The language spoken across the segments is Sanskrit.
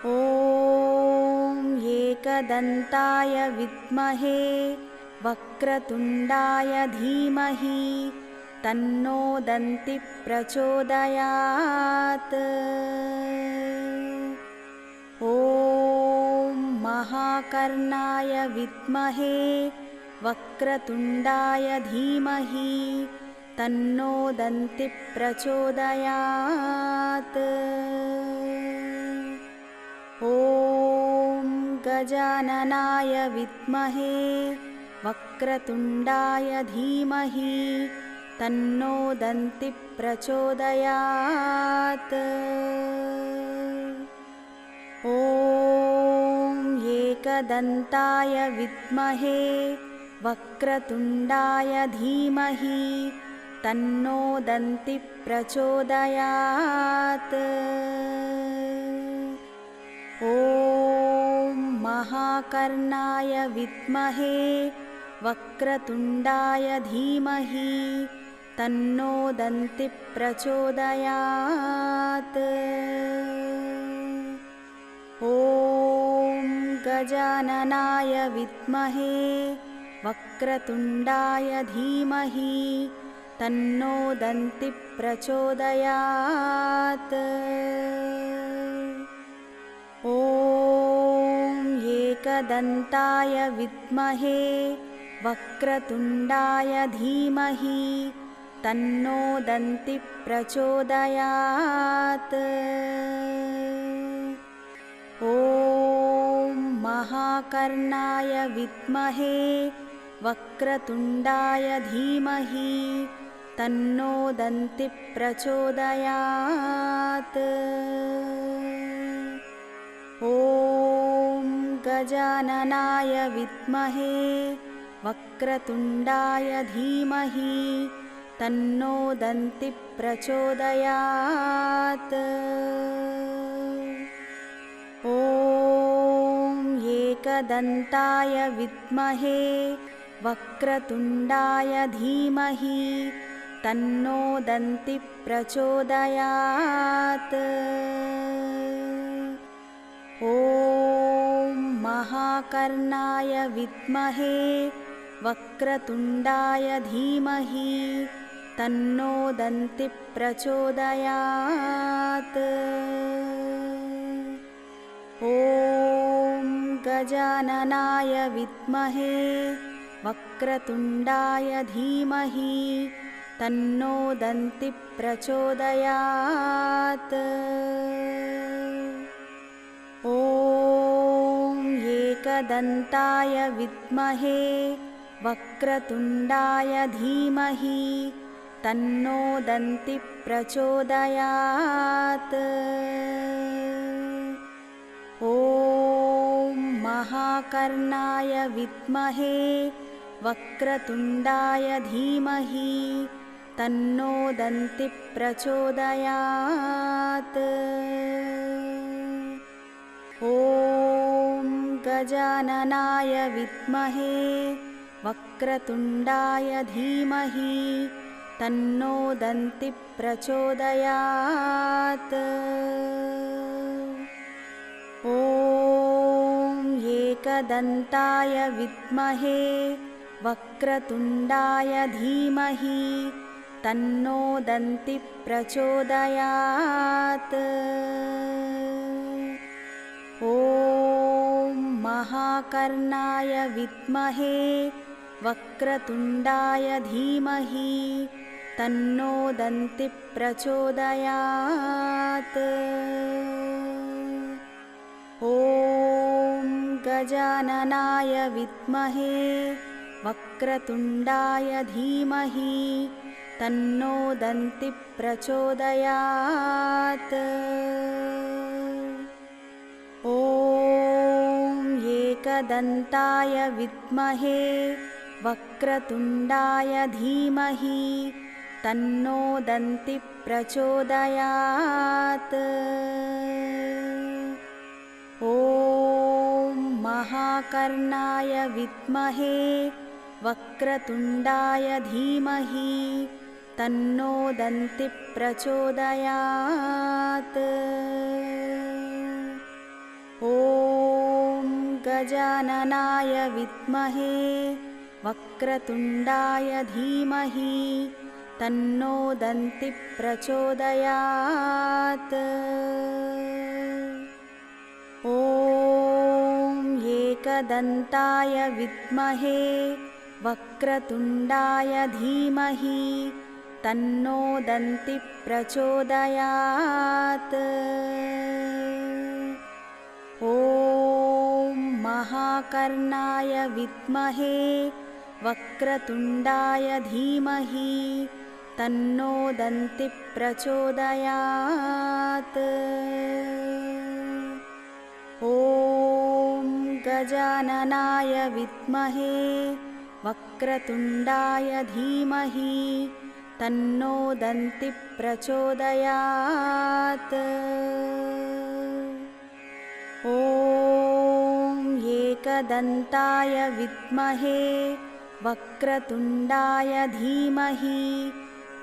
ॐ एकदन्ताय विद्महे वक्रतुण्डाय धीमहि तन्नो दन्तिः प्रचोदयात्। ॐ महाकर्णाय विद्महे वक्रतुण्डाय धीमहि तन्नो दन्तिः प्रचोदयात्। ॐ गजाननाय विद्महे वक्रतुण्डाय धीमहि तन्नो दन्तिः प्रचोदयात्। ॐ एकदन्ताय विद्महे वक्रतुण्डाय धीमहि तन्नो दन्तिः प्रचोदयात्। ॐ महाकर्णाय विद्महे वक्रतुण्डाय धीमहि तन्नो दन्तिः प्रचोदयात्। ॐ गजाननाय विद्महे वक्रतुण्डाय धीमहि तन्नो दन्तिः प्रचोदयात्। ॐ एकदन्ताय विद्महे वक्रतुण्डाय धीमहि तन्नो दन्तिः प्रचोदयात्। ॐ महाकर्णाय विद्महे वक्रतुण्डाय धीमहि तन्नो दन्तिः प्रचोदयात्। ॐ गजाननाय विद्महे वक्रतुण्डाय धीमहि तन्नो दन्तिः प्रचोदयात्। ॐ एकदन्ताय विद्महे वक्रतुण्डाय धीमहि तन्नो दन्तिः प्रचोदयात्। ॐ महाकर्णाय विद्महे वक्रतुण्डाय धीमहि तन्नो दन्तिः प्रचोदयात्। ॐ गजाननाय विद्महे वक्रतुण्डाय धीमहि तन्नो दन्तिः प्रचोदयात्। ॐ एकदन्ताय विद्महे वक्रतुण्डाय धीमहि तन्नो दन्तिः प्रचोदयात्। ॐ महाकर्णाय विद्महे वक्रतुण्डाय धीमहि तन्नो दन्तिः प्रचोदयात्। ॐ गजाननाय विद्महे वक्रतुण्डाय धीमहि तन्नो दन्तिः प्रचोदयात्। ॐ एकदन्ताय विद्महे वक्रतुण्डाय धीमहि तन्नो दन्तिः प्रचोदयात्। ॐ महाकर्णाय विद्महे वक्रतुण्डाय धीमहि तन्नो दन्तिः प्रचोदयात्। ॐ गजाननाय विद्महे वक्रतुण्डाय धीमहि तन्नो दन्तिः प्रचोदयात्। ॐ एकदन्ताय विद्महे वक्रतुण्डाय धीमहि तन्नो दन्तिः प्रचोदयात्। ॐ महाकर्णाय विद्महे वक्रतुण्डाय धीमहि तन्नो दन्तिः प्रचोदयात्। गजाननाय विद्महे वक्रतुण्डाय धीमहि तन्नो दन्तिः प्रचोदयात्। ॐ एकदन्ताय विद्महे वक्रतुण्डाय धीमहि तन्नो दन्तिः प्रचोदयात्। ॐ महाकर्णाय विद्महे वक्रतुण्डाय धीमहि तन्नो दन्तिः प्रचोदयात्। ॐ गजाननाय विद्महे वक्रतुण्डाय धीमहि तन्नो दन्तिः प्रचोदयात्। ॐ एकदन्ताय विद्महे वक्रतुण्डाय धीमहि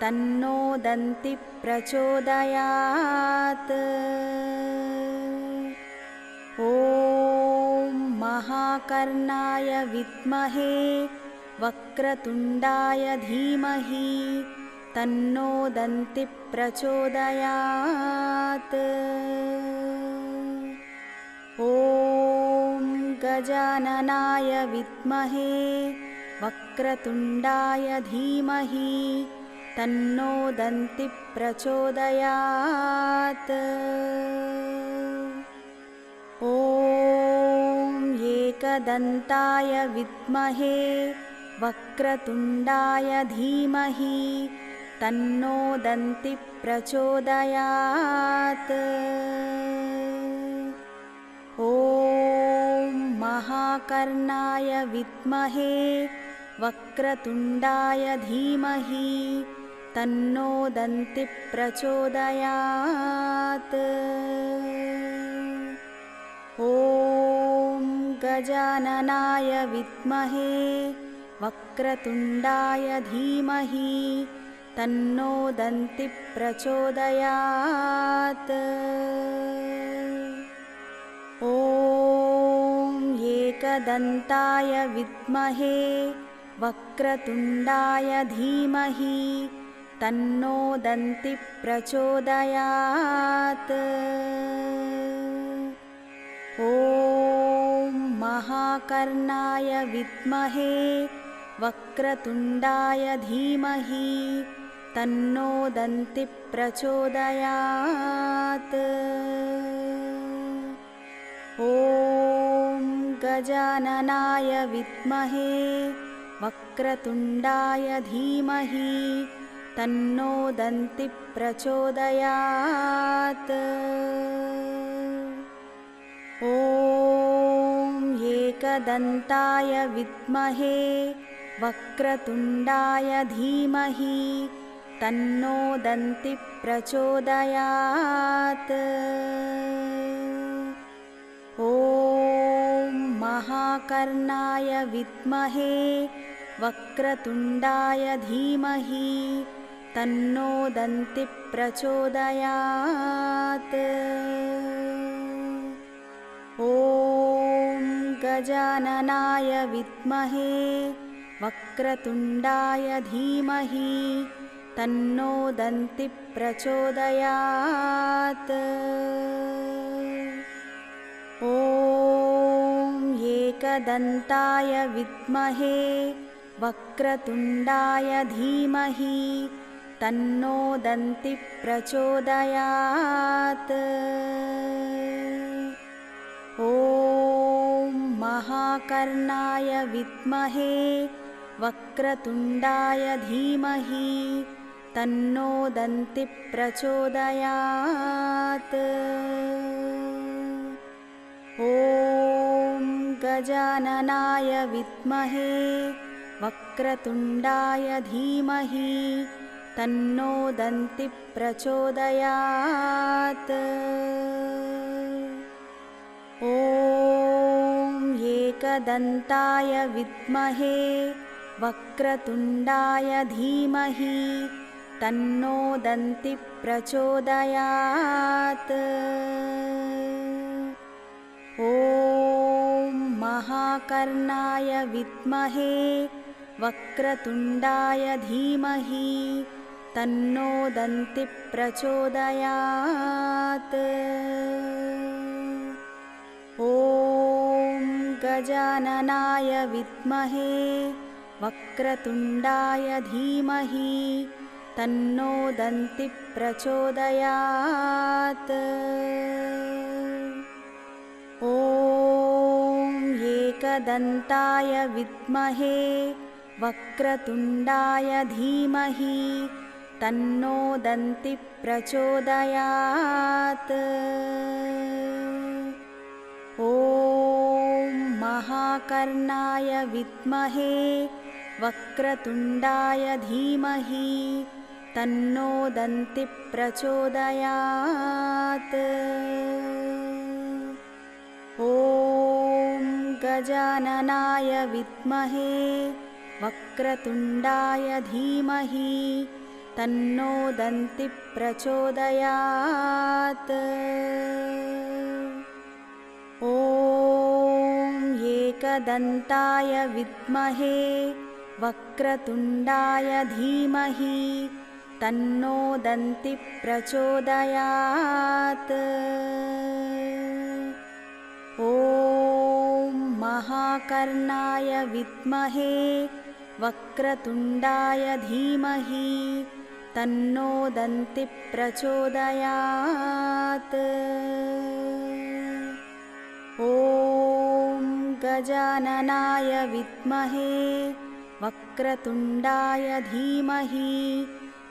तन्नो दन्तिः प्रचोदयात्। ॐ महाकर्णाय विद्महे वक्रतुण्डाय धीमहि तन्नो दन्तिः प्रचोदयात्। ॐ गजाननाय विद्महे वक्रतुण्डाय धीमहि तन्नो दन्तिः प्रचोदयात्। ॐ एकदन्ताय विद्महे वक्रतुण्डाय धीमहि तन्नो दन्तिः प्रचोदयात्। ॐ महाकर्णाय विद्महे वक्रतुण्डाय धीमहि तन्नो दन्तिः प्रचोदयात्। ॐ गजाननाय विद्महे वक्रतुण्डाय धीमहि तन्नो दन्तिः प्रचोदयात्। ॐ एकदन्ताय विद्महे वक्रतुण्डाय धीमहि तन्नो दन्तिः प्रचोदयात्। ॐ महाकर्णाय विद्महे वक्रतुण्डाय धीमहि तन्नो दन्तिः प्रचोदयात्। ॐ गजाननाय विद्महे वक्रतुण्डाय धीमहि तन्नो दन्तिः प्रचोदयात्। ॐ एकदन्ताय विद्महे वक्रतुण्डाय धीमहि तन्नो दन्तिः प्रचोदयात्। ॐ महाकर्णाय विद्महे वक्रतुण्डाय धीमहि तन्नो दन्तिः प्रचोदयात्। ॐ गजाननाय विद्महे वक्रतुण्डाय धीमहि तन्नो दन्तिः प्रचोदयात्। ॐ एकदन्ताय विद्महे वक्रतुण्डाय धीमहि तन्नो दन्तिः प्रचोदयात्। ॐ महाकर्णाय विद्महे वक्रतुण्डाय धीमहि तन्नो दन्तिः प्रचोदयात्। ॐ गजाननाय विद्महे वक्रतुण्डाय धीमहि तन्नो दन्तिः प्रचोदयात्। ॐ एकदन्ताय विद्महे वक्रतुण्डाय धीमहि तन्नो दन्तिः प्रचोदयात्। ॐ महाकर्णाय विद्महे वक्रतुण्डाय धीमहि तन्नो दन्तिः प्रचोदयात्। ॐ गजाननाय विद्महे वक्रतुण्डाय धीमहि तन्नो दन्तिः प्रचोदयात्। ॐ एकदन्ताय विद्महे वक्रतुण्डाय धीमहि तन्नो दन्तिः प्रचोदयात्। ॐ महाकर्णाय विद्महे वक्रतुण्डाय धीमहि तन्नो दन्तिः प्रचोदयात्। ॐ गजाननाय विद्महे वक्रतुण्डाय धीमहि तन्नो दन्तिः प्रचोदयात्। ॐ एकदन्ताय विद्महे वक्रतुण्डाय धीमहि तन्नो दन्तिः प्रचोदयात्। ॐ महाकर्णाय विद्महे वक्रतुण्डाय धीमहि तन्नो दन्तिः प्रचोदयात्। ॐ गजाननाय विद्महे वक्रतुण्डाय धीमहि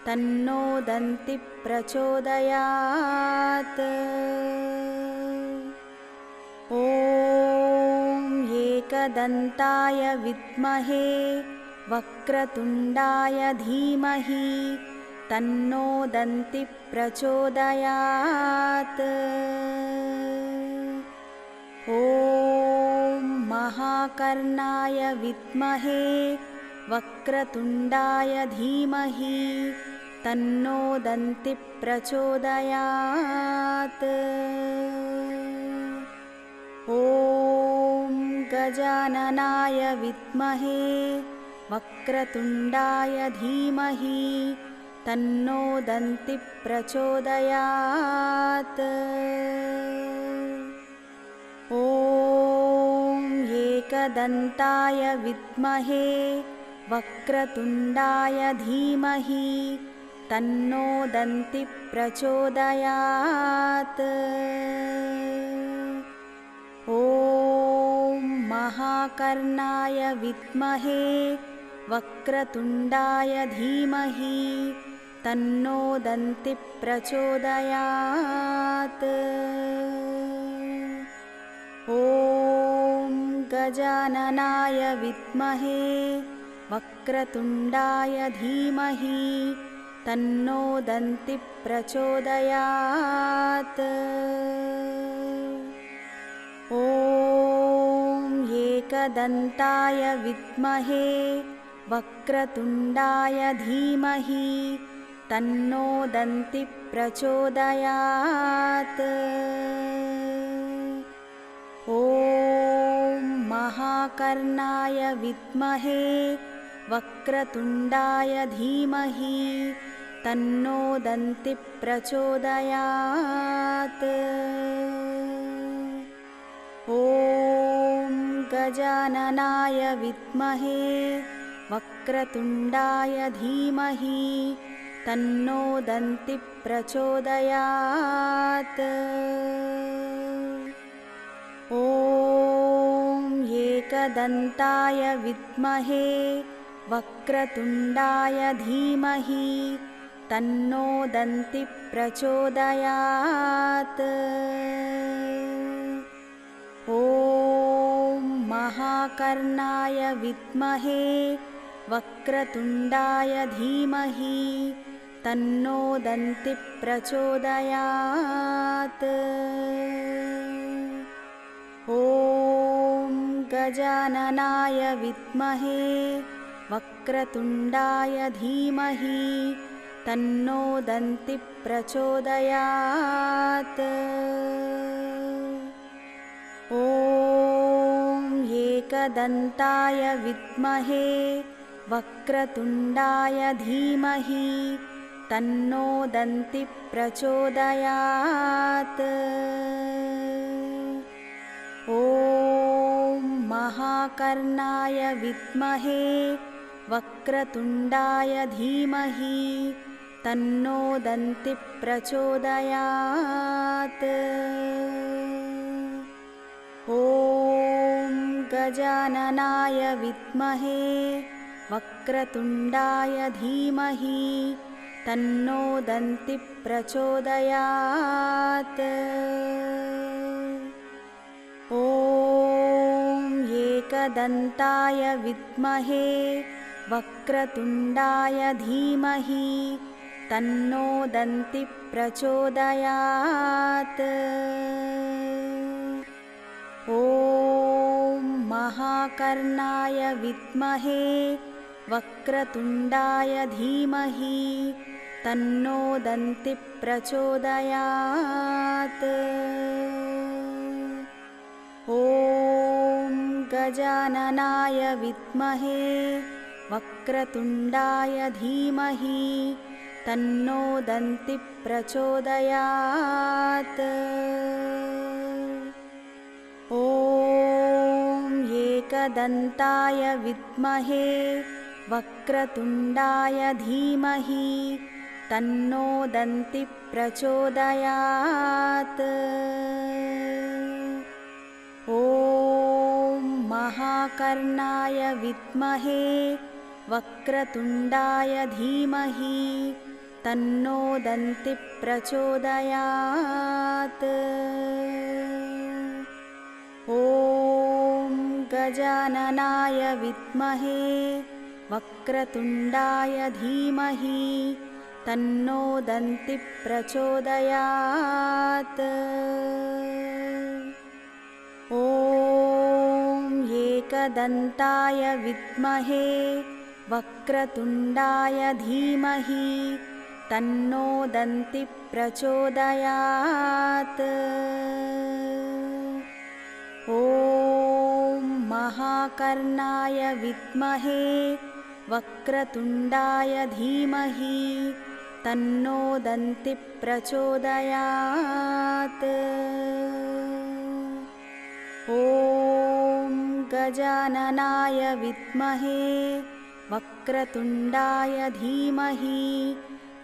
तन्नो दन्तिः प्रचोदयात्। ॐ एकदन्ताय विद्महे वक्रतुण्डाय धीमहि तन्नो दन्तिः प्रचोदयात्। ॐ महाकर्णाय विद्महे वक्रतुण्डाय धीमहि तन्नो दन्तिः प्रचोदयात्। ॐ गजाननाय विद्महे वक्रतुण्डाय धीमहि तन्नो दन्तिः प्रचोदयात्। ॐ एकदन्ताय विद्महे वक्रतुण्डाय धीमहि तन्नो दन्तिः प्रचोदयात्। ॐ महाकर्णाय विद्महे वक्रतुण्डाय धीमहि तन्नो दन्तिः प्रचोदयात्। ॐ गजाननाय विद्महे वक्रतुण्डाय धीमहि तन्नो दन्तिः प्रचोदयात्। ॐ एकदन्ताय विद्महे वक्रतुण्डाय धीमहि तन्नो दन्तिः प्रचोदयात्। ॐ महाकर्णाय विद्महे वक्रतुण्डाय धीमहि तन्नो दन्तिः प्रचोदयात्। ॐ गजाननाय विद्महे वक्रतुण्डाय धीमहि तन्नो दन्तिः प्रचोदयात्। ॐ एकदन्ताय विद्महे वक्रतुण्डाय धीमहि तन्नो दन्तिः प्रचोदयात्। ॐ महाकर्णाय विद्महे वक्रतुण्डाय धीमहि तन्नो दन्तिः प्रचोदयात्। ॐ गजाननाय विद्महे वक्रतुण्डाय धीमहि तन्नो दन्तिः प्रचोदयात्। ॐ एकदन्ताय विद्महे वक्रतुण्डाय धीमहि तन्नो दन्तिः प्रचोदयात्। ॐ महाकर्णाय विद्महे वक्रतुण्डाय धीमहि तन्नो दन्तिः प्रचोदयात्। ॐ गजाननाय विद्महे वक्रतुण्डाय धीमहि तन्नो दन्तिः प्रचोदयात्। ॐ एकदन्ताय विद्महे वक्रतुण्डाय धीमहि तन्नो दन्तिः प्रचोदयात्। ॐ महाकर्णाय विद्महे वक्रतुण्डाय धीमहि तन्नो दन्तिः प्रचोदयात्। ॐ गजाननाय विद्महे वक्रतुण्डाय धीमहि तन्नो दन्तिः प्रचोदयात्। ॐ एकदन्ताय विद्महे वक्रतुण्डाय धीमहि तन्नो दन्तिः प्रचोदयात्। ॐ महाकर्णाय विद्महे वक्रतुण्डाय धीमहि तन्नो दन्तिः प्रचोदयात्। ॐ गजाननाय विद्महे वक्रतुण्डाय धीमहि तन्नो दन्तिः प्रचोदयात्। ॐ एकदन्ताय विद्महे वक्रतुण्डाय धीमहि तन्नो दन्तिः प्रचोदयात्। ॐ महाकर्णाय विद्महे वक्रतुण्डाय धीमहि तन्नो दन्तिः प्रचोदयात्। ॐ गजाननाय विद्महे वक्रतुण्डाय धीमहि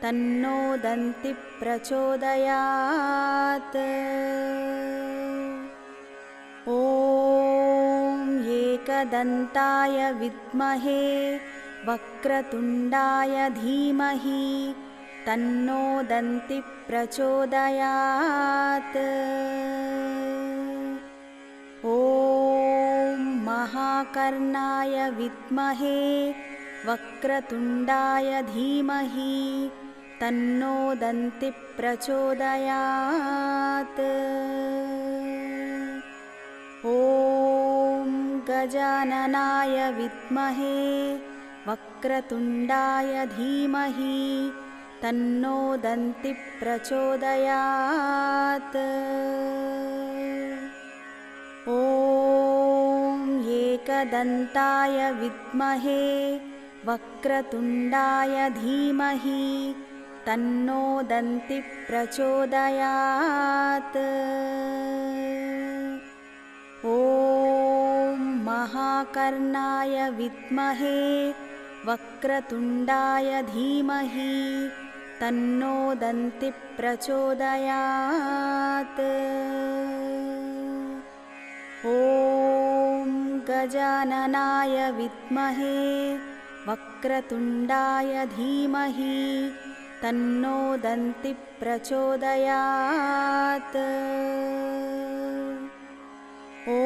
तन्नो दन्तिः प्रचोदयात्। ॐ एकदन्ताय विद्महे वक्रतुण्डाय धीमहि तन्नो दन्तिः प्रचोदयात्। ॐ महाकर्णाय विद्महे वक्रतुण्डाय धीमहि तन्नो दन्तिः प्रचोदयात्। ॐ गजाननाय विद्महे वक्रतुण्डाय धीमहि तन्नो दन्तिः प्रचोदयात्। ॐ एकदन्ताय विद्महे वक्रतुण्डाय धीमहि तन्नो दन्तिः प्रचोदयात्। ॐ महाकर्णाय विद्महे वक्रतुण्डाय धीमहि तन्नो दन्तिः प्रचोदयात्। ॐ गजाननाय विद्महे वक्रतुण्डाय धीमहि तन्नो दन्तिः प्रचोदयात्। ॐ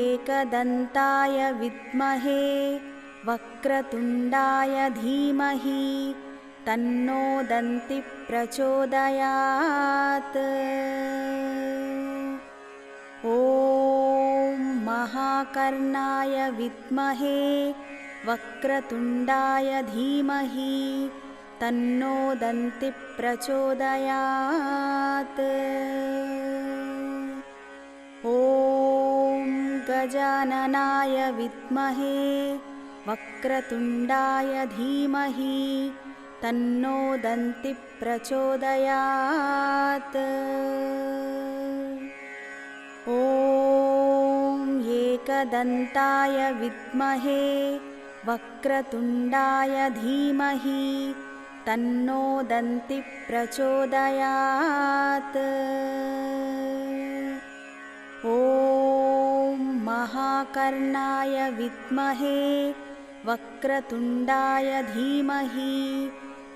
एकदन्ताय विद्महे वक्रतुण्डाय धीमहि तन्नो दन्तिः प्रचोदयात्। ॐ महाकर्णाय विद्महे वक्रतुण्डाय धीमहि तन्नो दन्तिः प्रचोदयात्। ॐ गजाननाय विद्महे वक्रतुण्डाय धीमहि तन्नो दन्तिः प्रचोदयात्। ॐ एकदन्ताय विद्महे वक्रतुण्डाय धीमहि तन्नो दन्तिः प्रचोदयात्। ॐ महाकर्णाय विद्महे वक्रतुण्डाय धीमहि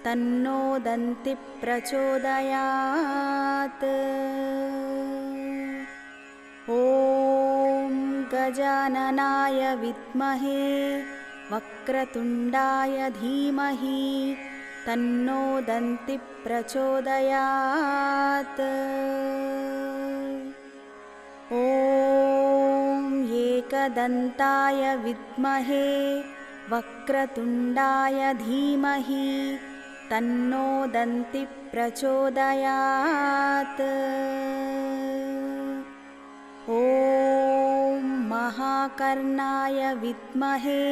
तन्नो दन्तिः प्रचोदयात्। ॐ गजाननाय विद्महे वक्रतुण्डाय धीमहि तन्नो दन्तिः प्रचोदयात्। ॐ एकदन्ताय विद्महे वक्रतुण्डाय धीमहि तन्नो दन्तिः प्रचोदयात्। ॐ महाकर्णाय विद्महे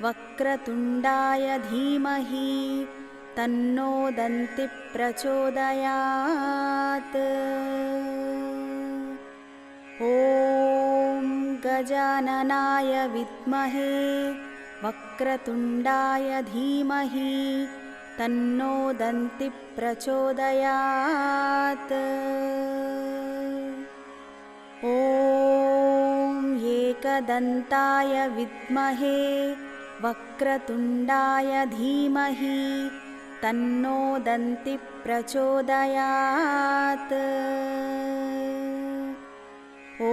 वक्रतुण्डाय धीमहि तन्नो दन्तिः प्रचोदयात्। ॐ गजाननाय विद्महे वक्रतुण्डाय धीमहि तन्नो दन्तिः प्रचोदयात्। ॐ एकदन्ताय विद्महे वक्रतुण्डाय धीमहि तन्नो दन्तिः प्रचोदयात्। ॐ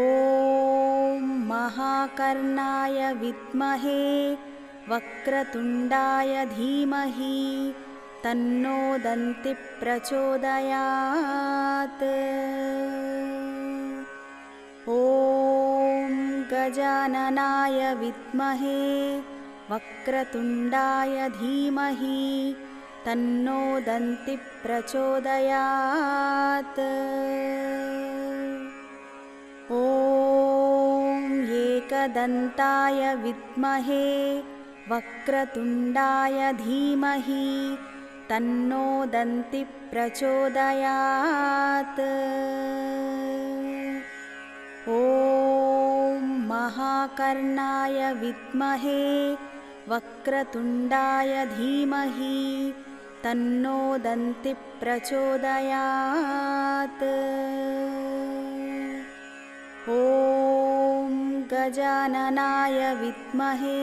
महाकर्णाय विद्महे वक्रतुण्डाय धीमहि तन्नो दन्तिः प्रचोदयात्। ॐ गजाननाय विद्महे वक्रतुण्डाय धीमहि तन्नो दन्तिः प्रचोदयात्। ॐ एकदन्ताय विद्महे वक्रतुण्डाय धीमहि तन्नो दन्तिः प्रचोदयात्। ॐ महाकर्णाय विद्महे वक्रतुण्डाय धीमहि तन्नो दन्तिः प्रचोदयात्। ॐ गजाननाय विद्महे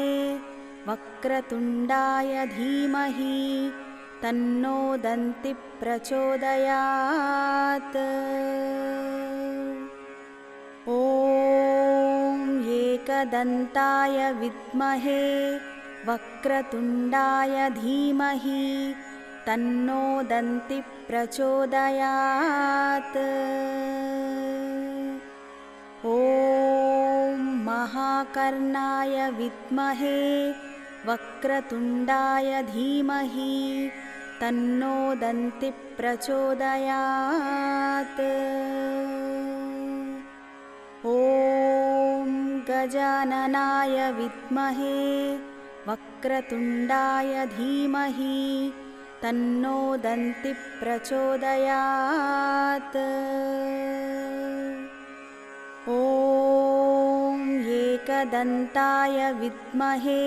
वक्रतुण्डाय धीमहि तन्नो दन्तिः प्रचोदयात्। ॐ एकदन्ताय विद्महे वक्रतुण्डाय धीमहि तन्नो दन्तिः प्रचोदयात्। ॐ महाकर्णाय विद्महे वक्रतुण्डाय धीमहि तन्नो दन्तिः प्रचोदयात्। ॐ गजाननाय विद्महे वक्रतुण्डाय धीमहि तन्नो दन्तिः प्रचोदयात्। ॐ एकदन्ताय विद्महे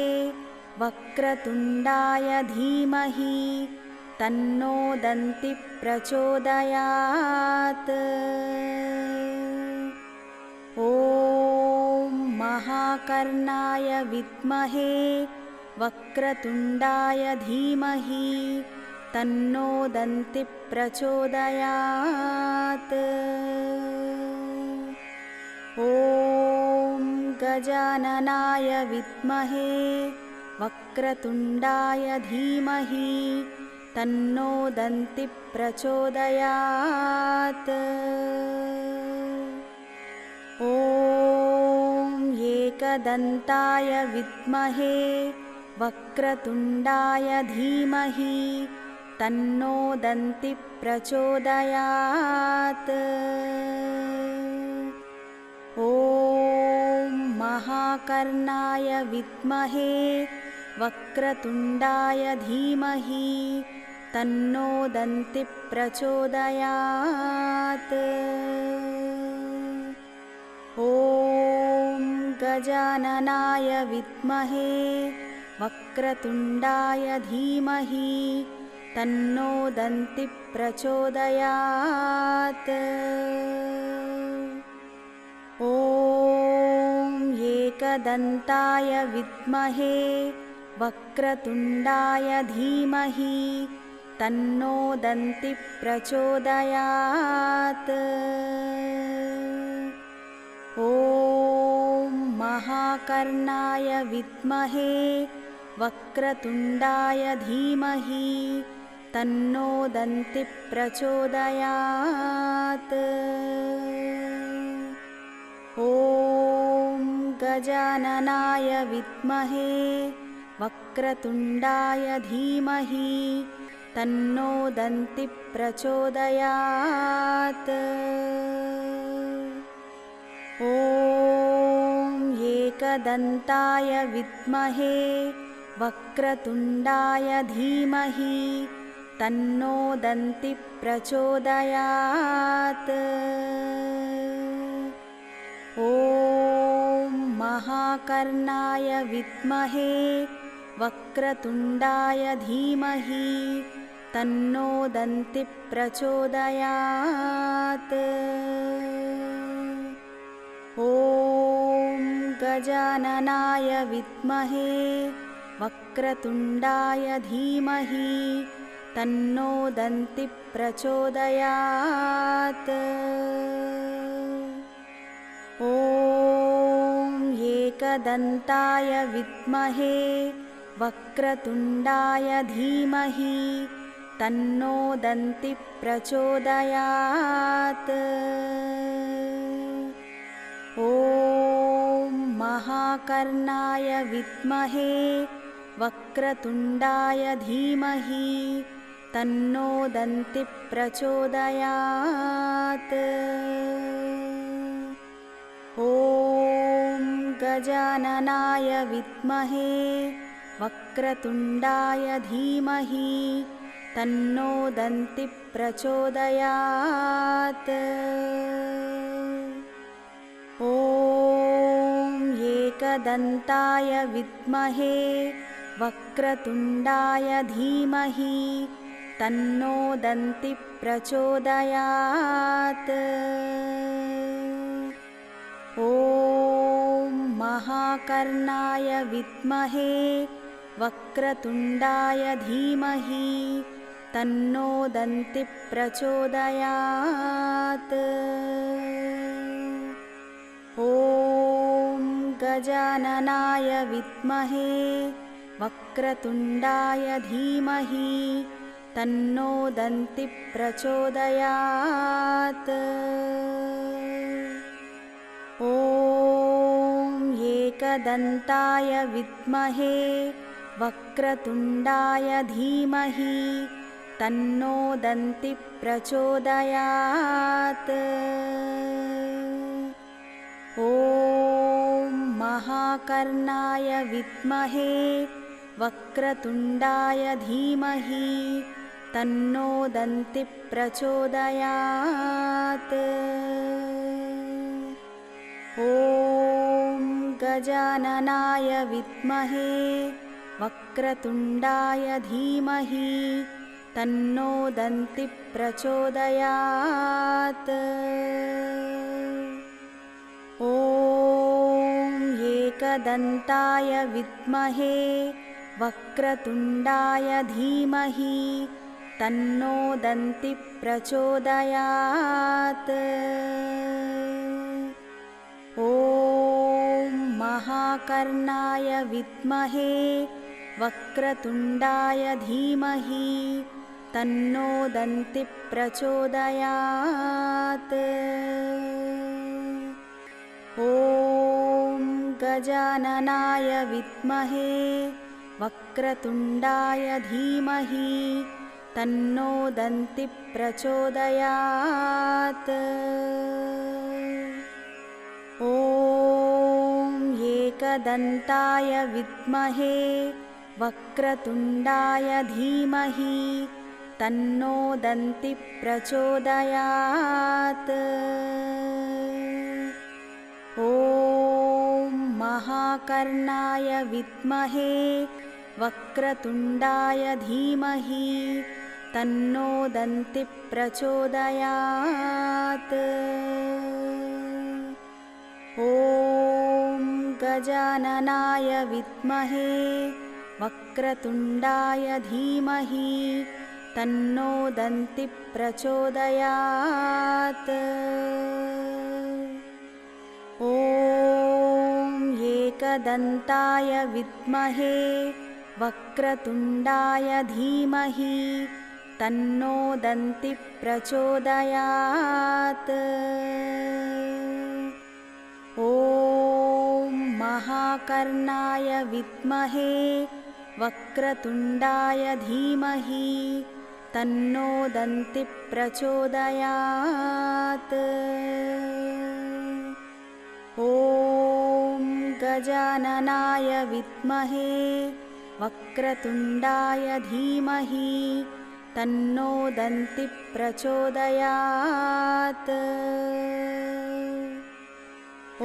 वक्रतुण्डाय धीमहि तन्नो दन्तिः प्रचोदयात्। ॐ महाकर्णाय विद्महे वक्रतुण्डाय धीमहि तन्नो दन्तिः प्रचोदयात्। ॐ गजाननाय विद्महे वक्रतुण्डाय धीमहि तन्नो दन्तिः प्रचोदयात्। ॐ एकदन्ताय विद्महे वक्रतुण्डाय धीमहि तन्नो दन्तिः प्रचोदयात्। ॐ महाकर्णाय विद्महे वक्रतुण्डाय धीमहि तन्नो दन्तिः प्रचोदयात्। ॐ गजाननाय विद्महे वक्रतुण्डाय धीमहि तन्नो दन्तिः प्रचोदयात्। ॐ एकदन्ताय विद्महे वक्रतुण्डाय धीमहि तन्नो दन्तिः प्रचोदयात्। ॐ महाकर्णाय विद्महे वक्रतुण्डाय धीमहि तन्नो दन्तिः प्रचोदयात्। ॐ गजाननाय विद्महे वक्रतुण्डाय धीमहि तन्नो दन्तिः प्रचोदयात्। ॐ एकदन्ताय विद्महे वक्रतुण्डाय धीमहि तन्नो दन्तिः प्रचोदयात्। ॐ महाकर्णाय विद्महे वक्रतुण्डाय धीमहि तन्नो दन्तिः प्रचोदयात्। ॐ गजाननाय विद्महे वक्रतुण्डाय धीमहि तन्नो दन्तिः प्रचोदयात्। ॐ एकदन्ताय विद्महे वक्रतुण्डाय धीमहि तन्नो दन्तिः प्रचोदयात्। ॐ महाकर्णाय विद्महे वक्रतुण्डाय धीमहि तन्नो दन्तिः प्रचोदयात्। ॐ गजाननाय विद्महे वक्रतुण्डाय धीमहि तन्नो दन्तिः प्रचोदयात्। ॐ एकदन्ताय विद्महे वक्रतुण्डाय धीमहि तन्नो दन्तिः प्रचोदयात्। ॐ महाकर्णाय विद्महे वक्रतुण्डाय धीमहि तन्नो दन्तिः प्रचोदयात्। ॐ गजाननाय विद्महे वक्रतुण्डाय धीमहि तन्नो दन्तिः प्रचोदयात्। ॐ एकदन्ताय विद्महे वक्रतुण्डाय धीमहि तन्नो दन्तिः प्रचोदयात्। ॐ महाकर्णाय विद्महे वक्रतुण्डाय धीमहि तन्नो दन्तिः प्रचोदयात्। ॐ गजाननाय विद्महे वक्रतुण्डाय धीमहि तन्नो दन्तिः प्रचोदयात्। ॐ एकदन्ताय विद्महे वक्रतुण्डाय धीमहि तन्नो दन्तिः प्रचोदयात्। ॐ महाकर्णाय विद्महे वक्रतुण्डाय धीमहि तन्नो दन्तिः प्रचोदयात्। ॐ गजाननाय विद्महे वक्रतुण्डाय धीमहि तन्नो दन्तिः प्रचोदयात्। ॐ एकदन्ताय विद्महे वक्रतुण्डाय धीमहि तन्नो दन्तिः प्रचोदयात्। ॐ महाकर्णाय विद्महे वक्रतुण्डाय धीमहि तन्नो दन्तिः प्रचोदयात्। ॐ गजाननाय विद्महे वक्रतुण्डाय धीमहि तन्नो दन्तिः प्रचोदयात्। ॐ एकदन्ताय विद्महे वक्रतुण्डाय धीमहि तन्नो दन्तिः प्रचोदयात्। ॐ महाकर्णाय विद्महे वक्रतुण्डाय धीमहि तन्नो दन्तिः प्रचोदयात्। ॐ गजाननाय विद्महे वक्रतुण्डाय धीमहि तन्नो दन्तिः प्रचोदयात्। ॐ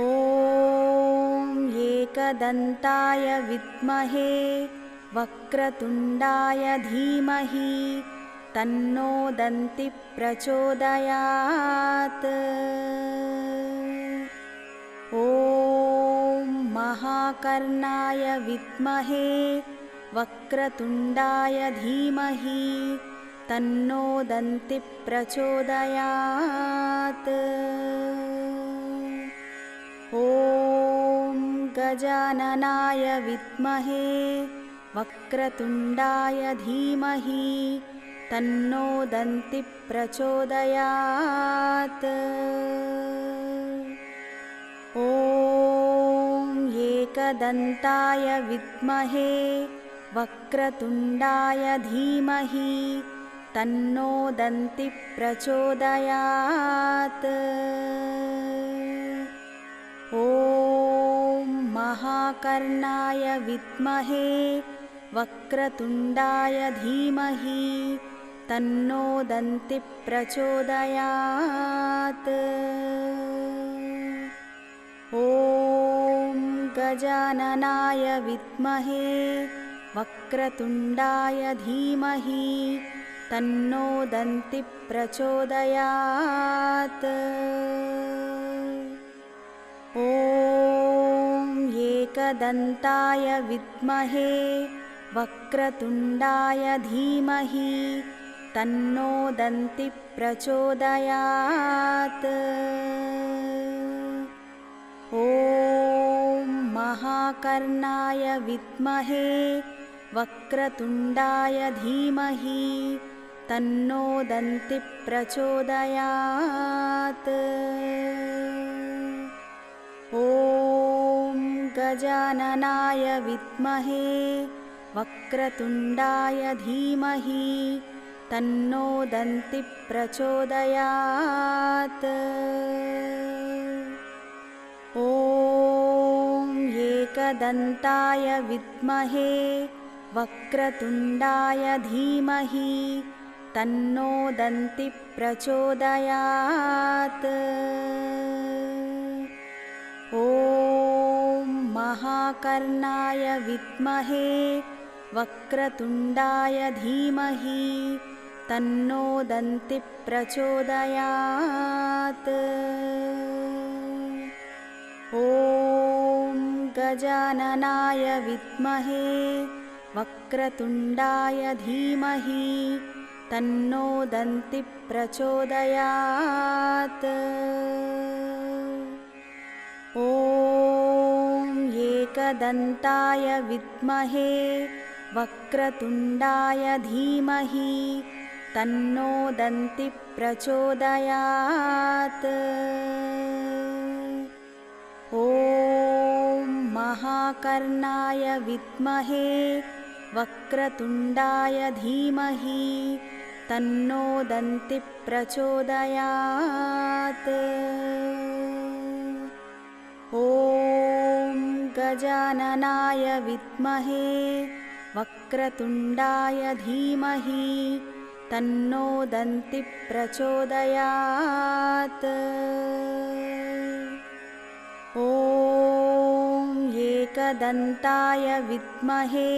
एकदन्ताय विद्महे वक्रतुण्डाय धीमहि तन्नो दन्तिः प्रचोदयात्। ॐ महाकर्णाय विद्महे वक्रतुण्डाय धीमहि तन्नो दन्तिः प्रचोदयात्। ॐ गजाननाय विद्महे वक्रतुण्डाय धीमहि तन्नो दन्तिः प्रचोदयात्। ॐ एकदन्ताय विद्महे वक्रतुण्डाय धीमहि तन्नो दन्तिः प्रचोदयात्। ॐ महाकर्णाय विद्महे वक्रतुण्डाय धीमहि तन्नो दन्तिः प्रचोदयात्। ॐ गजाननाय विद्महे वक्रतुण्डाय धीमहि तन्नो दन्तिः प्रचोदयात्। ॐ एकदन्ताय विद्महे वक्रतुण्डाय धीमहि तन्नो दन्तिः प्रचोदयात्। ॐ महाकर्णाय विद्महे वक्रतुण्डाय धीमहि तन्नो दन्तिः प्रचोदयात्। ॐ गजाननाय विद्महे वक्रतुण्डाय धीमहि तन्नो दन्तिः प्रचोदयात्। ॐ एकदन्ताय विद्महे वक्रतुण्डाय धीमहि तन्नो दन्तिः प्रचोदयात्। ॐ महाकर्णाय विद्महे वक्रतुण्डाय धीमहि तन्नो दन्तिः प्रचोदयात्। ॐ गजाननाय विद्महे वक्रतुण्डाय धीमहि तन्नो दन्तिः प्रचोदयात्। ॐ एकदन्ताय विद्महे वक्रतुण्डाय धीमहि तन्नो दन्तिः प्रचोदयात्। ॐ महाकर्णाय विद्महे वक्रतुण्डाय धीमहि तन्नो दन्तिः प्रचोदयात्। ॐ गजाननाय विद्महे वक्रतुण्डाय धीमहि तन्नो दन्तिः प्रचोदयात्। ॐ एकदन्ताय विद्महे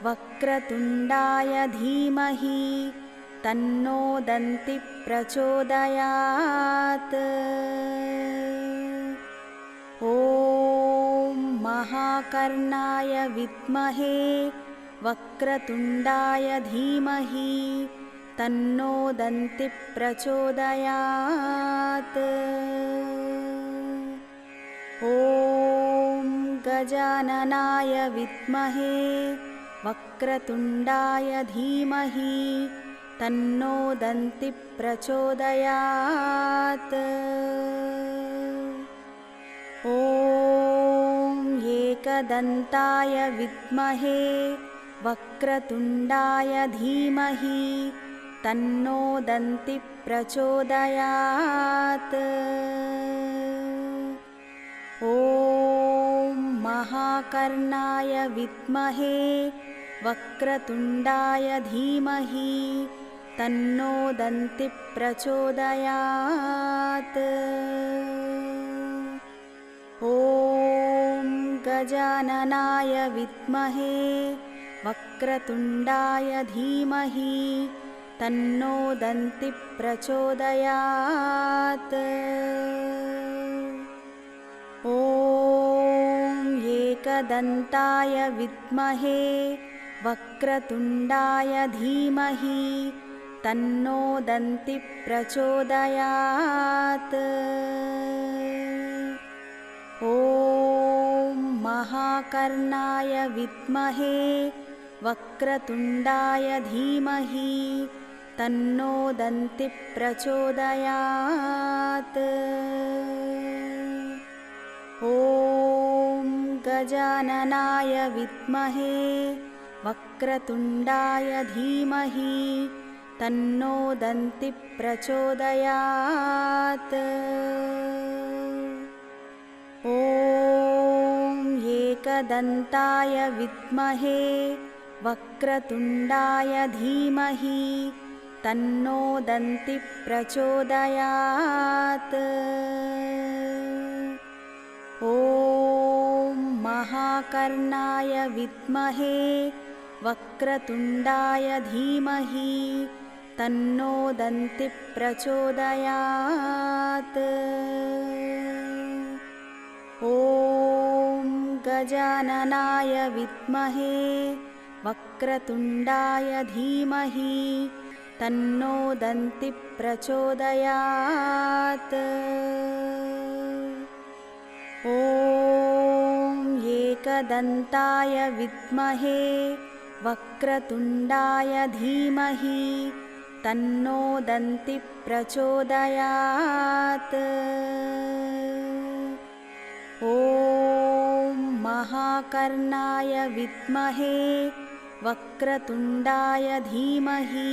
वक्रतुण्डाय धीमहि तन्नो दन्तिः प्रचोदयात्। ॐ महाकर्णाय विद्महे वक्रतुण्डाय धीमहि तन्नो दन्तिः प्रचोदयात्। ॐ गजाननाय विद्महे वक्रतुण्डाय धीमहि तन्नो दन्तिः प्रचोदयात्। ॐ एकदन्ताय विद्महे वक्रतुण्डाय धीमहि तन्नो दन्तिः प्रचोदयात्। ॐ महाकर्णाय विद्महे वक्रतुण्डाय धीमहि तन्नो दन्तिः प्रचोदयात्। ॐ गजाननाय विद्महे वक्रतुण्डाय धीमहि तन्नो दन्तिः प्रचोदयात्। ॐ एकदन्ताय विद्महे वक्रतुण्डाय धीमहि तन्नो दन्तिः प्रचोदयात्। ॐ महाकर्णाय विद्महे वक्रतुण्डाय धीमहि तन्नो दन्तिः प्रचोदयात्। ॐ गजाननाय विद्महे वक्रतुण्डाय धीमहि तन्नो दन्तिः प्रचोदयात्। ॐ एकदन्ताय विद्महे वक्रतुण्डाय धीमहि तन्नो दन्तिः प्रचोदयात्। ॐ महाकर्णाय विद्महे वक्रतुण्डाय धीमहि तन्नो दन्तिः प्रचोदयात्। ॐ गजाननाय विद्महे वक्रतुण्डाय धीमहि तन्नो दन्तिः प्रचोदयात्। ॐ एकदन्ताय विद्महे वक्रतुण्डाय धीमहि तन्नो दन्तिः प्रचोदयात्। ॐ महाकर्णाय विद्महे वक्रतुण्डाय धीमहि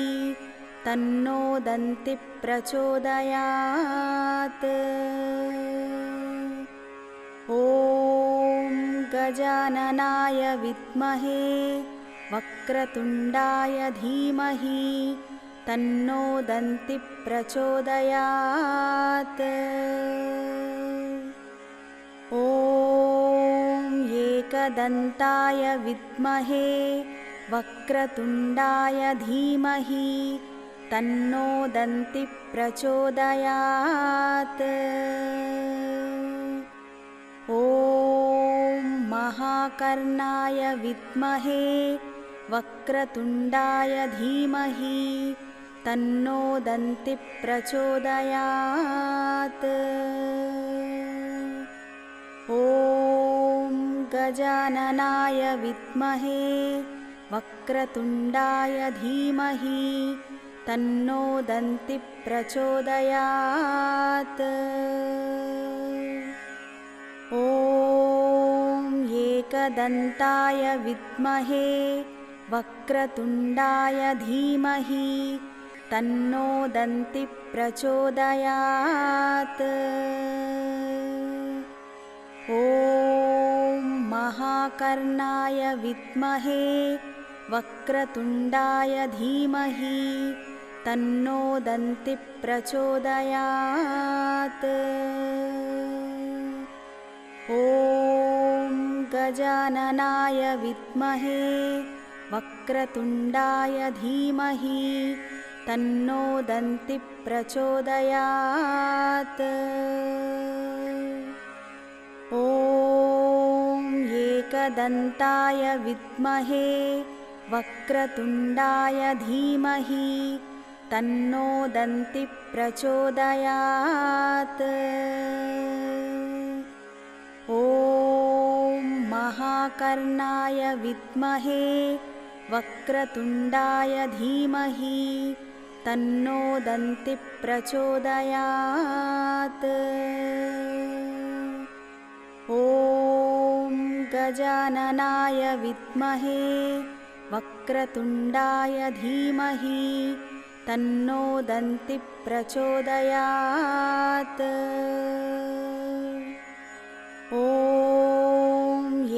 तन्नो दन्तिः प्रचोदयात्। ॐ गजाननाय विद्महे वक्रतुण्डाय धीमहि तन्नो दन्तिः प्रचोदयात्। ॐ एकदन्ताय विद्महे वक्रतुण्डाय धीमहि तन्नो दन्तिः प्रचोदयात्। ॐ महाकर्णाय विद्महे वक्रतुण्डाय धीमहि तन्नो दन्तिः प्रचोदयात्। ॐ गजाननाय विद्महे वक्रतुण्डाय धीमहि तन्नो दन्तिः प्रचोदयात्। ॐ एकदन्ताय विद्महे वक्रतुण्डाय धीमहि तन्नो दन्तिः प्रचोदयात्। ॐ महाकर्णाय विद्महे वक्रतुण्डाय धीमहि तन्नो दन्तिः प्रचोदयात्। ॐ गजाननाय विद्महे वक्रतुण्डाय धीमहि तन्नो दन्तिः प्रचोदयात्। ॐ एकदन्ताय विद्महे वक्रतुण्डाय धीमहि तन्नो दन्तिः प्रचोदयात्। ॐ महाकर्णाय विद्महे वक्रतुण्डाय धीमहि तन्नो दन्तिः प्रचोदयात्। ॐ गजाननाय विद्महे वक्रतुण्डाय धीमहि तन्नो दन्तिः प्रचोदयात्। ॐ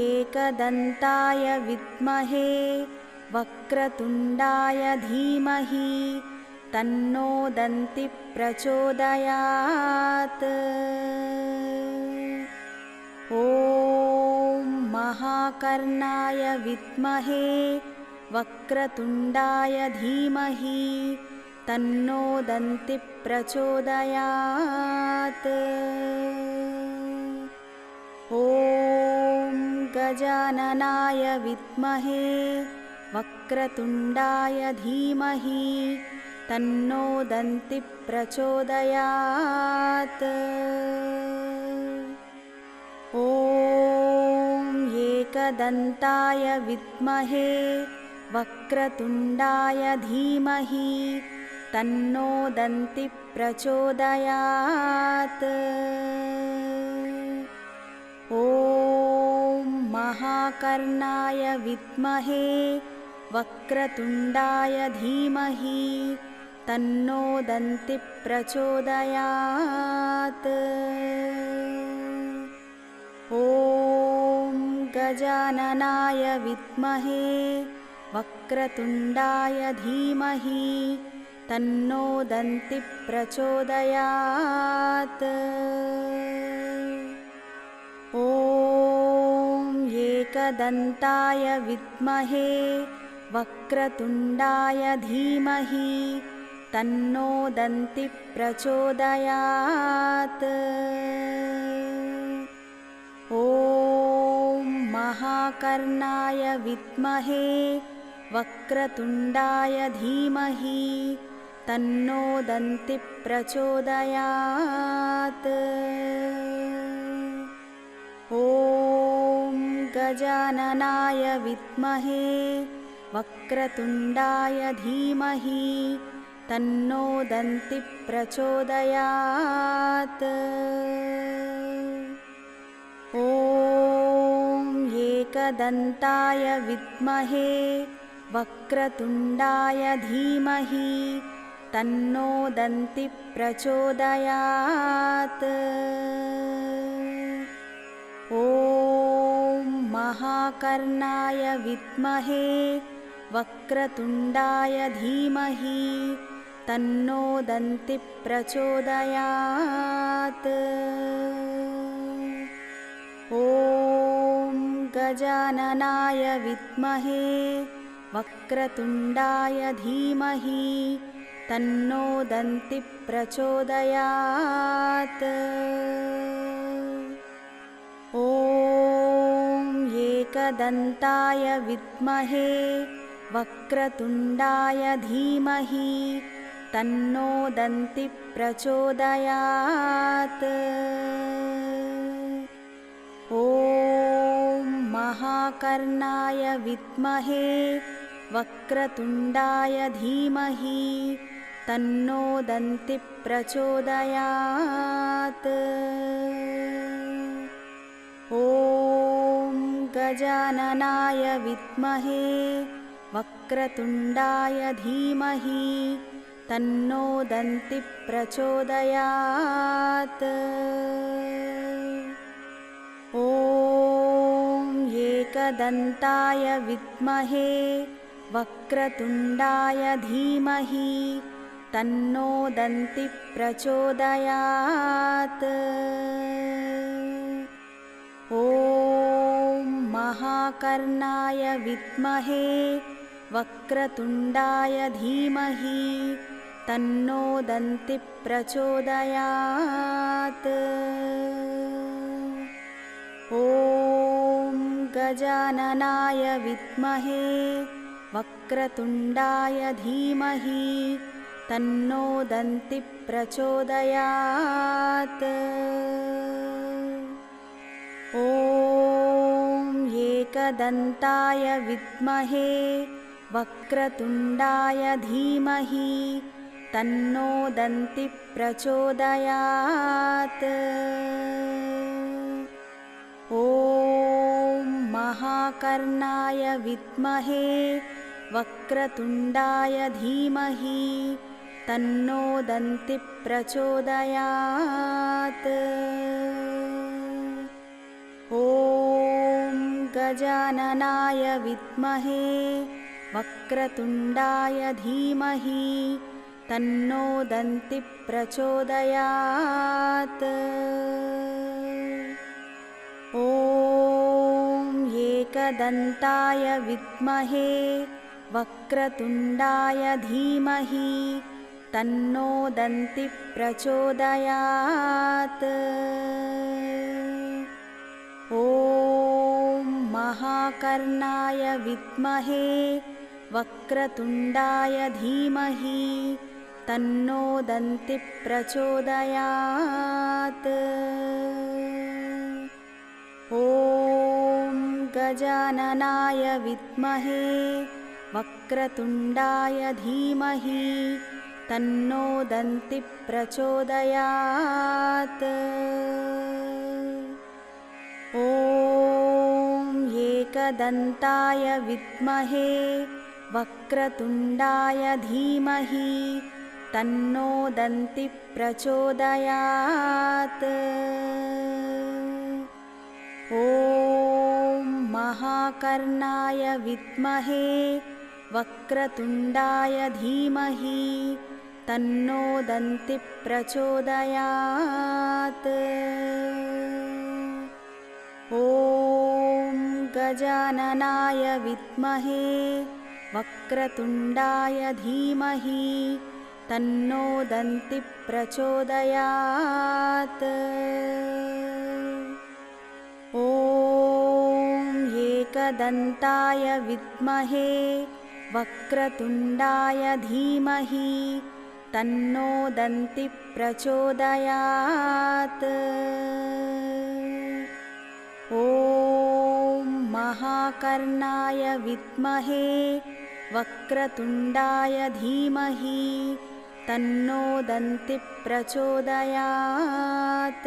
एकदन्ताय विद्महे वक्रतुण्डाय धीमहि तन्नो दन्तिः प्रचोदयात्। ॐ महाकर्णाय विद्महे वक्रतुण्डाय धीमहि तन्नो दन्तिः प्रचोदयात्। ॐ गजाननाय विद्महे वक्रतुण्डाय धीमहि तन्नो दन्तिः प्रचोदयात्। ॐ एकदन्ताय विद्महे वक्रतुण्डाय धीमहि तन्नो दन्तिः प्रचोदयात्। ॐ महाकर्णाय विद्महे वक्रतुण्डाय धीमहि तन्नो दन्तिः प्रचोदयात्। ॐ गजाननाय विद्महे वक्रतुण्डाय धीमहि तन्नो दन्तिः प्रचोदयात्। ॐ एकदन्ताय विद्महे वक्रतुण्डाय धीमहि तन्नो दन्तिः प्रचोदयात्। ॐ महाकर्णाय विद्महे वक्रतुण्डाय धीमहि तन्नो दन्तिः प्रचोदयात्। ॐ गजाननाय विद्महे वक्रतुण्डाय धीमहि तन्नो दन्तिः प्रचोदयात्। ॐ एकदन्ताय विद्महे वक्रतुण्डाय धीमहि तन्नो दन्तिः प्रचोदयात्। ॐ महाकर्णाय विद्महे वक्रतुण्डाय धीमहि तन्नो दन्तिः प्रचोदयात्। ॐ गजाननाय विद्महे वक्रतुण्डाय धीमहि तन्नो दन्तिः प्रचोदयात्। ॐ एकदन्ताय विद्महे वक्रतुण्डाय धीमहि तन्नो दन्तिः प्रचोदयात्। ॐ महाकर्णाय विद्महे वक्रतुण्डाय धीमहि तन्नो दन्तिः प्रचोदयात्। ॐ गजाननाय विद्महे वक्रतुण्डाय धीमहि तन्नो दन्तिः प्रचोदयात्। ॐ एकदन्ताय विद्महे वक्रतुण्डाय धीमहि तन्नो दन्तिः प्रचोदयात्। ॐ महाकर्णाय विद्महे वक्रतुण्डाय धीमहि तन्नो दन्तिः प्रचोदयात्। ॐ गजाननाय विद्महे वक्रतुण्डाय धीमहि तन्नो दन्तिः प्रचोदयात्। ॐ एकदन्ताय विद्महे वक्रतुण्डाय धीमहि तन्नो दन्तिः प्रचोदयात्। ॐ महाकर्णाय विद्महे वक्रतुण्डाय धीमहि तन्नो दन्तिः प्रचोदयात्। ॐ गजाननाय विद्महे वक्रतुण्डाय धीमहि तन्नो दन्तिः प्रचोदयात्। ॐ एकदन्ताय विद्महे वक्रतुण्डाय धीमहि तन्नो दन्तिः प्रचोदयात्। ॐ महाकर्णाय विद्महे वक्रतुण्डाय धीमहि तन्नो दन्तिः प्रचोदयात्। ॐ गजाननाय विद्महे वक्रतुण्डाय धीमहि तन्नो दन्तिः प्रचोदयात्। ॐ एकदन्ताय विद्महे वक्रतुण्डाय धीमहि तन्नो दन्तिः प्रचोदयात्। ॐ महाकर्णाय विद्महे वक्रतुण्डाय धीमहि तन्नो दन्तिः प्रचोदयात्। ॐ गजाननाय विद्महे वक्रतुण्डाय धीमहि तन्नो दन्तिः प्रचोदयात्। ॐ एकदन्ताय विद्महे वक्रतुण्डाय धीमहि तन्नो दन्तिः प्रचोदयात्। ॐ महाकर्णाय विद्महे वक्रतुण्डाय धीमहि तन्नो दन्तिः प्रचोदयात्।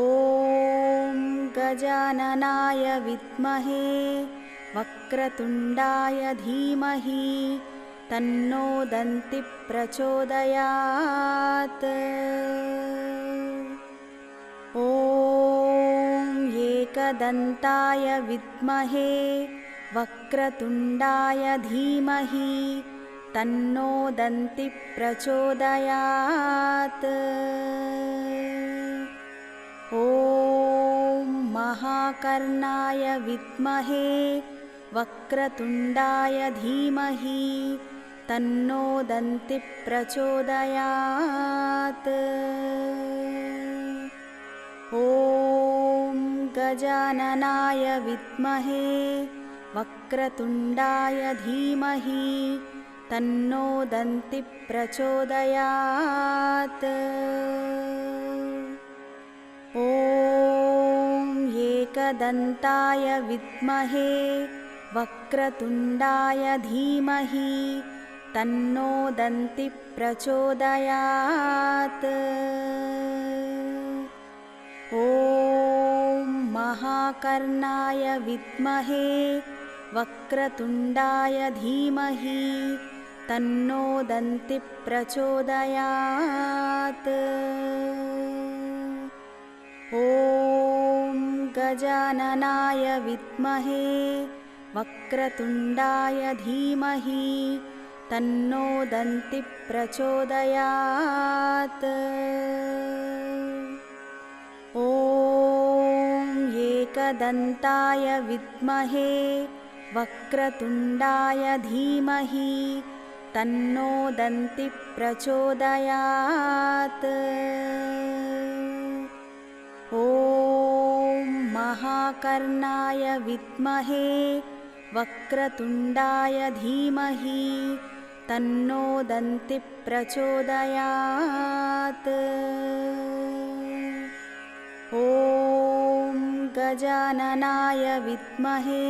ॐ गजाननाय विद्महे वक्रतुण्डाय धीमहि तन्नो दन्तिः प्रचोदयात्। ॐ एकदन्ताय विद्महे वक्रतुण्डाय धीमहि तन्नो दन्तिः प्रचोदयात्। ॐ महाकर्णाय विद्महे वक्रतुण्डाय धीमहि तन्नो दन्तिः प्रचोदयात्। ॐ गजाननाय विद्महे वक्रतुण्डाय धीमहि तन्नो दन्तिः प्रचोदयात्। ॐ एकदन्ताय विद्महे वक्रतुण्डाय धीमहि तन्नो दन्तिः प्रचोदयात्। ॐ महाकर्णाय विद्महे वक्रतुण्डाय धीमहि तन्नो दन्तिः प्रचोदयात्। ॐ गजाननाय विद्महे वक्रतुण्डाय धीमहि तन्नो दन्तिः प्रचोदयात्। ॐ एकदन्ताय विद्महे वक्रतुण्डाय धीमहि तन्नो दन्तिः प्रचोदयात्। ॐ महाकर्णाय विद्महे वक्रतुण्डाय धीमहि तन्नो दन्तिः प्रचोदयात्। ॐ गजाननाय विद्महे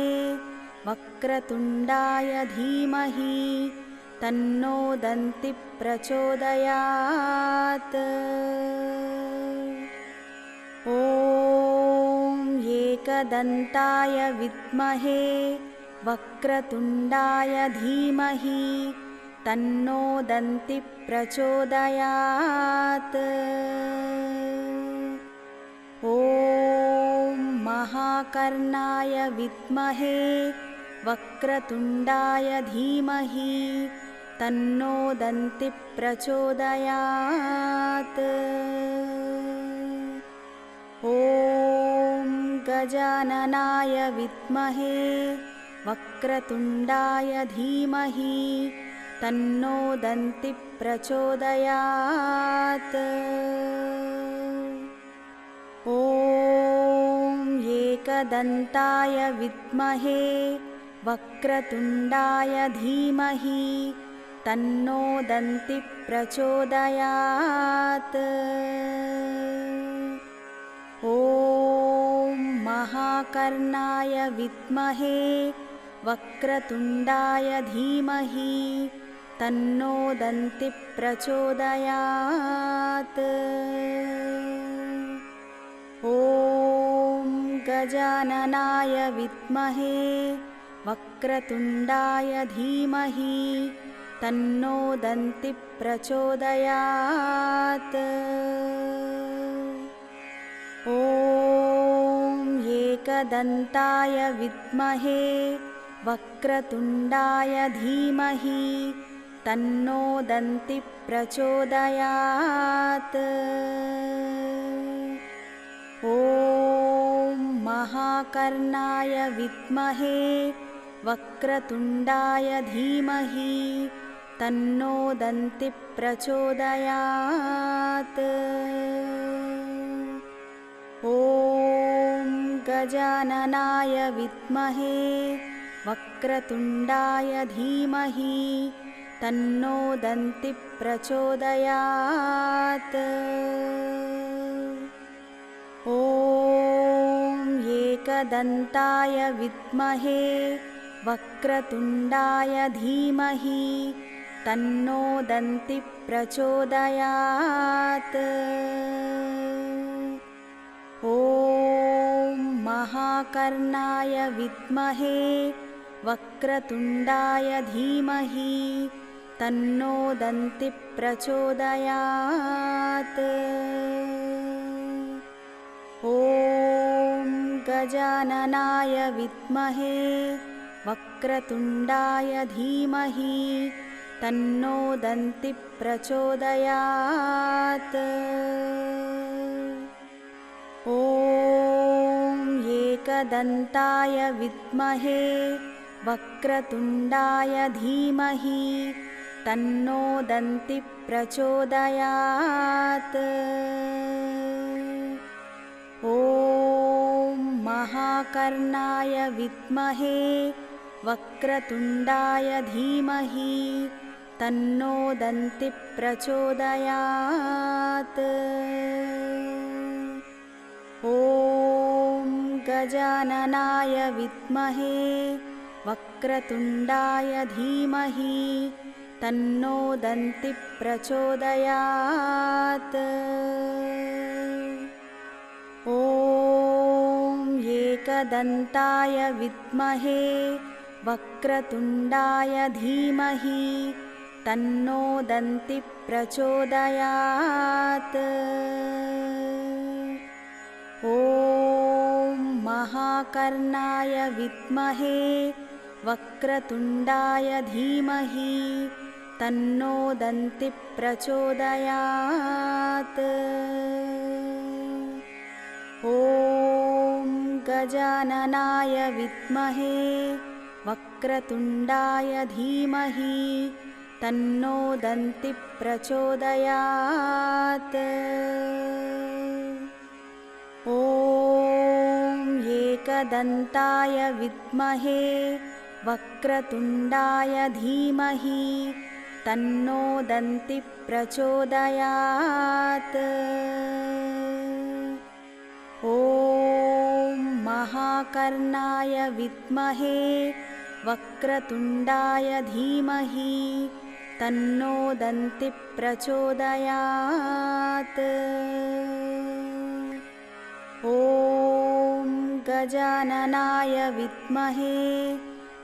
वक्रतुण्डाय धीमहि तन्नो दन्तिः प्रचोदयात्। ॐ एकदन्ताय विद्महे वक्रतुण्डाय धीमहि तन्नो दन्तिः प्रचोदयात्। ॐ महाकर्णाय विद्महे वक्रतुण्डाय धीमहि तन्नो दन्तिः प्रचोदयात्। ॐ गजाननाय विद्महे वक्रतुण्डाय धीमहि तन्नो दन्तिः प्रचोदयात्। ॐ एकदन्ताय विद्महे वक्रतुण्डाय धीमहि तन्नो दन्तिः प्रचोदयात्। ॐ महाकर्णाय विद्महे वक्रतुण्डाय धीमहि तन्नो दन्तिः प्रचोदयात्। ॐ गजाननाय विद्महे वक्रतुण्डाय धीमहि तन्नो दन्तिः प्रचोदयात्। ॐ एकदन्ताय विद्महे वक्रतुण्डाय धीमहि तन्नो दन्तिः प्रचोदयात्। ॐ महाकर्णाय विद्महे वक्रतुण्डाय धीमहि तन्नो दन्तिः प्रचोदयात्। ॐ गजाननाय विद्महे वक्रतुण्डाय धीमहि तन्नो दन्तिः प्रचोदयात्। ॐ एकदन्ताय विद्महे वक्रतुण्डाय धीमहि तन्नो दन्तिः प्रचोदयात्। ॐ महाकर्णाय विद्महे वक्रतुण्डाय धीमहि तन्नो दन्तिः प्रचोदयात्। ॐ गजाननाय विद्महे वक्रतुण्डाय धीमहि तन्नो दन्तिः प्रचोदयात्। ॐ एकदन्ताय विद्महे वक्रतुण्डाय धीमहि तन्नो दन्तिः प्रचोदयात्। ॐ महाकर्णाय विद्महे वक्रतुण्डाय धीमहि तन्नो दन्तिः प्रचोदयात्। ॐ गजाननाय विद्महे वक्रतुण्डाय धीमहि तन्नो दन्तिः प्रचोदयात्। ॐ एकदन्ताय विद्महे वक्रतुण्डाय धीमहि तन्नो दन्तिः प्रचोदयात्। ॐ महाकर्णाय विद्महे वक्रतुण्डाय धीमहि तन्नो दन्तिः प्रचोदयात्। ॐ गजाननाय विद्महे वक्रतुण्डाय धीमहि तन्नो दन्तिः प्रचोदयात्। ॐ एकदन्ताय विद्महे वक्रतुण्डाय धीमहि तन्नो दन्तिः प्रचोदयात्। ॐ महाकर्णाय विद्महे वक्रतुण्डाय धीमहि तन्नो दन्तिः प्रचोदयात्। ॐ गजाननाय विद्महे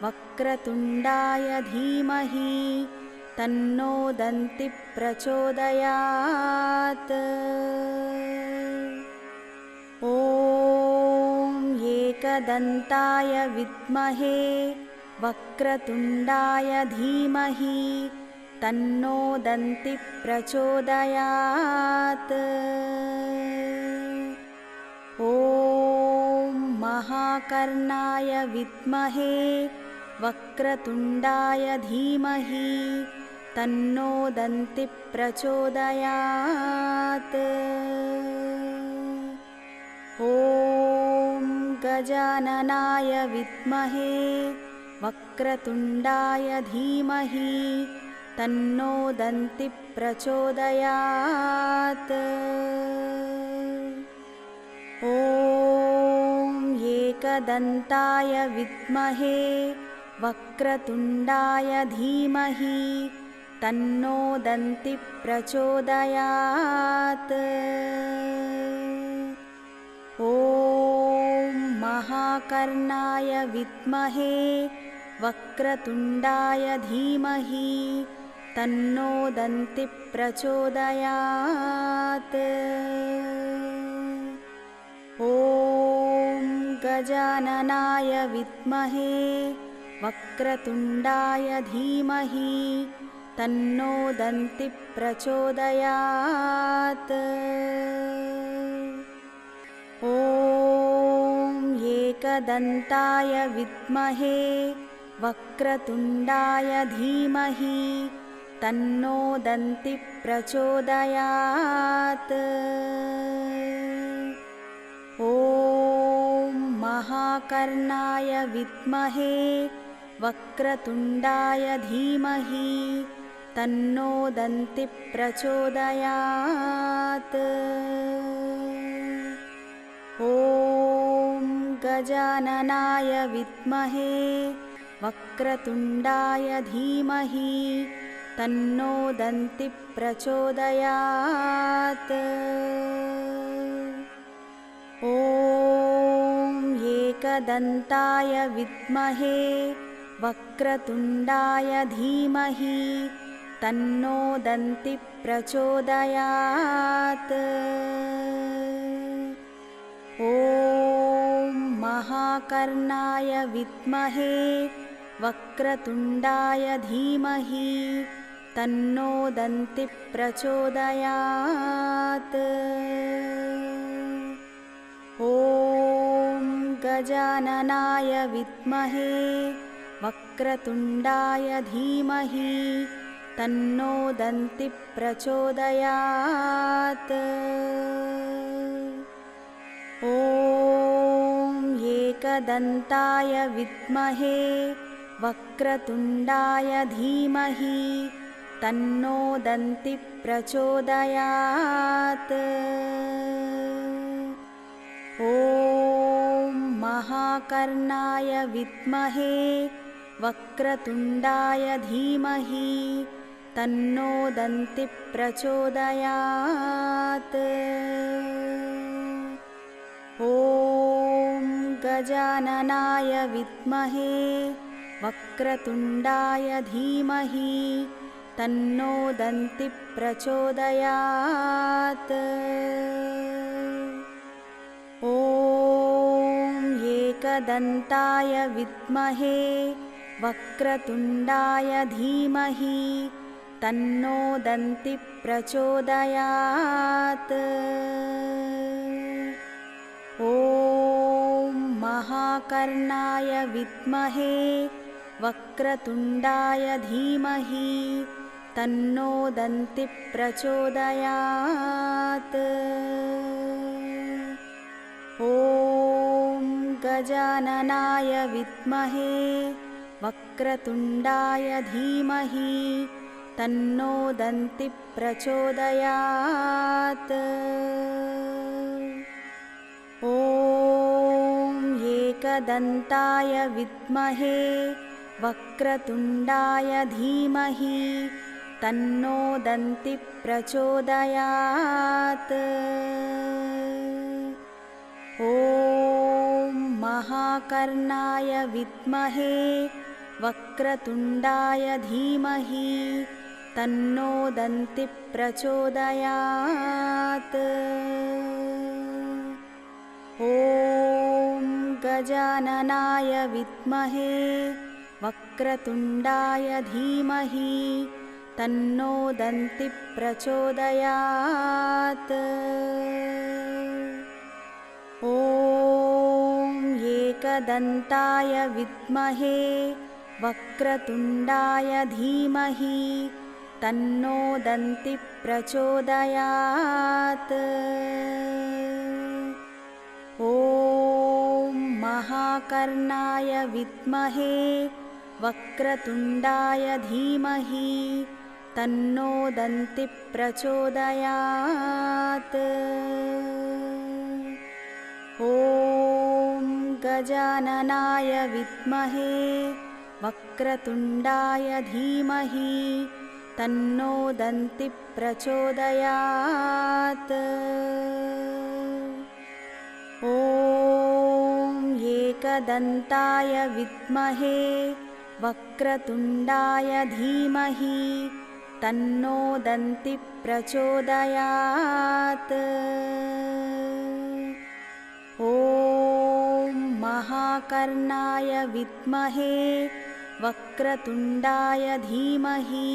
वक्रतुण्डाय धीमहि तन्नो दन्तिः प्रचोदयात्। ॐ एकदन्ताय विद्महे वक्रतुण्डाय धीमहि तन्नो दन्तिः प्रचोदयात्। ॐ महाकर्णाय विद्महे वक्रतुण्डाय धीमहि तन्नो दन्तिः प्रचोदयात्। ॐ गजाननाय विद्महे वक्रतुण्डाय धीमहि तन्नो दन्तिः प्रचोदयात्। ॐ एकदन्ताय विद्महे वक्रतुण्डाय धीमहि तन्नो दन्तिः प्रचोदयात्। ॐ महाकर्णाय विद्महे वक्रतुण्डाय धीमहि तन्नो दन्तिः प्रचोदयात्। ॐ गजाननाय विद्महे वक्रतुण्डाय धीमहि तन्नो दन्तिः प्रचोदयात्। ॐ एकदन्ताय विद्महे वक्रतुण्डाय धीमहि तन्नो दन्तिः प्रचोदयात्। ॐ महाकर्णाय विद्महे वक्रतुण्डाय धीमहि तन्नो दन्तिः प्रचोदयात्। ॐ गजाननाय विद्महे वक्रतुण्डाय धीमहि तन्नो दन्तिः प्रचोदयात्। ॐ एकदन्ताय विद्महे वक्रतुण्डाय धीमहि तन्नो दन्तिः प्रचोदयात्। ॐ महाकर्णाय विद्महे वक्रतुण्डाय धीमहि तन्नो दन्तिः प्रचोदयात्। ॐ गजाननाय विद्महे वक्रतुण्डाय धीमहि तन्नो दन्तिः प्रचोदयात्। ॐ एकदन्ताय विद्महे वक्रतुण्डाय धीमहि तन्नो दन्तिः प्रचोदयात्। ॐ महाकर्णाय विद्महे वक्रतुण्डाय धीमहि तन्नो दन्तिः प्रचोदयात्। ॐ गजाननाय विद्महे वक्रतुण्डाय धीमहि तन्नो दन्तिः प्रचोदयात्। ॐ एकदन्ताय विद्महे वक्रतुण्डाय धीमहि तन्नो दन्तिः प्रचोदयात्। ॐ महाकर्णाय विद्महे वक्रतुण्डाय धीमहि तन्नो दन्तिः प्रचोदयात्। ॐ गजाननाय विद्महे वक्रतुण्डाय धीमहि तन्नो दन्तिः प्रचोदयात्। ॐ एकदन्ताय विद्महे वक्रतुण्डाय धीमहि तन्नो दन्तिः प्रचोदयात्। ॐ महाकर्णाय विद्महे वक्रतुण्डाय धीमहि तन्नो दन्तिः प्रचोदयात्। ॐ गजाननाय विद्महे वक्रतुण्डाय धीमहि तन्नो दन्तिः प्रचोदयात्। ॐ एकदन्ताय विद्महे वक्रतुण्डाय धीमहि तन्नो दन्तिः प्रचोदयात्। ॐ महाकर्णाय विद्महे वक्रतुण्डाय धीमहि तन्नो दन्तिः प्रचोदयात्। ॐ गजाननाय विद्महे वक्रतुण्डाय धीमहि तन्नो दन्तिः प्रचोदयात्। ॐ एकदन्ताय विद्महे वक्रतुण्डाय धीमहि तन्नो दन्तिः प्रचोदयात्। ॐ महाकर्णाय विद्महे वक्रतुण्डाय धीमहि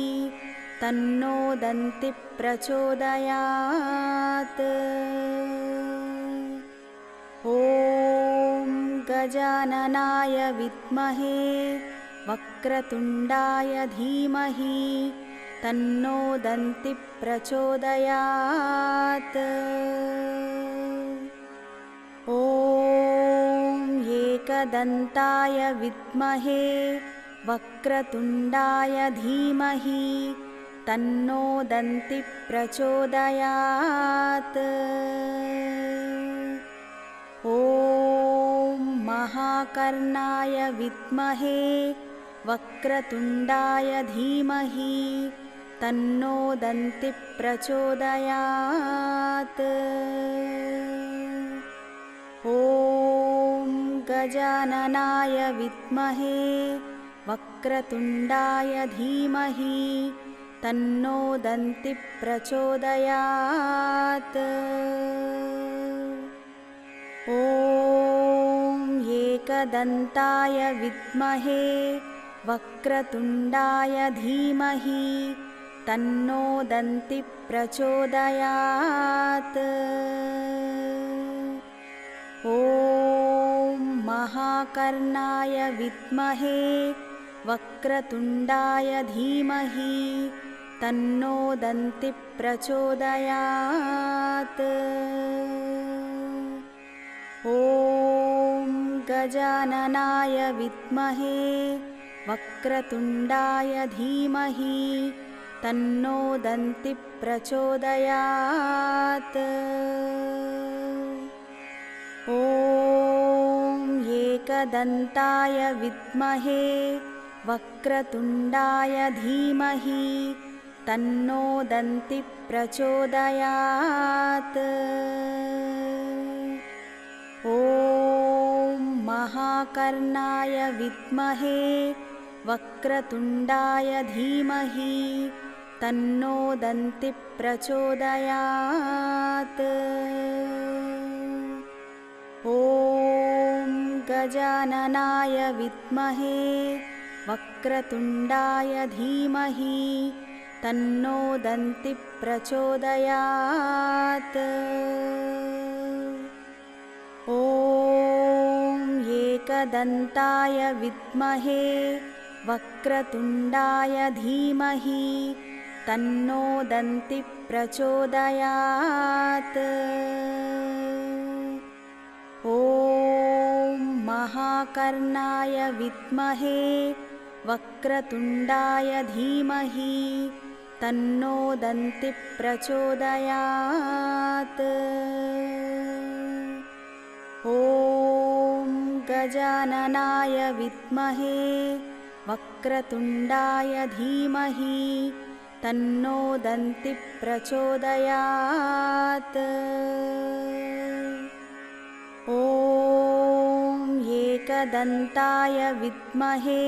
तन्नो दन्तिः प्रचोदयात्। ॐ गजाननाय विद्महे वक्रतुण्डाय धीमहि तन्नो दन्तिः प्रचोदयात्। ॐ एकदन्ताय विद्महे वक्रतुण्डाय धीमहि तन्नो दन्तिः प्रचोदयात्। ॐ महाकर्णाय विद्महे वक्रतुण्डाय धीमहि तन्नो दन्तिः प्रचोदयात्। ॐ गजाननाय विद्महे वक्रतुण्डाय धीमहि तन्नो दन्तिः प्रचोदयात्। ॐ एकदन्ताय विद्महे वक्रतुण्डाय धीमहि तन्नो दन्तिः प्रचोदयात्। ॐ महाकर्णाय विद्महे वक्रतुण्डाय धीमहि तन्नो दन्तिः प्रचोदयात्। ॐ गजाननाय विद्महे वक्रतुण्डाय धीमहि तन्नो दन्तिः प्रचोदयात्। ॐ एकदन्ताय विद्महे वक्रतुण्डाय धीमहि तन्नो दन्तिः प्रचोदयात्। ॐ महाकर्णाय विद्महे वक्रतुण्डाय धीमहि तन्नो दन्तिः प्रचोदयात्। ॐ गजाननाय विद्महे वक्रतुण्डाय धीमहि तन्नो दन्तिः प्रचोदयात्। ॐ एकदन्ताय विद्महे वक्रतुण्डाय धीमहि तन्नो दन्तिः प्रचोदयात्। ॐ महाकर्णाय विद्महे वक्रतुण्डाय धीमहि तन्नो दन्तिः प्रचोदयात्। ॐ गजाननाय विद्महे वक्रतुण्डाय धीमहि तन्नो दन्तिः प्रचोदयात्। ॐ एकदन्ताय विद्महे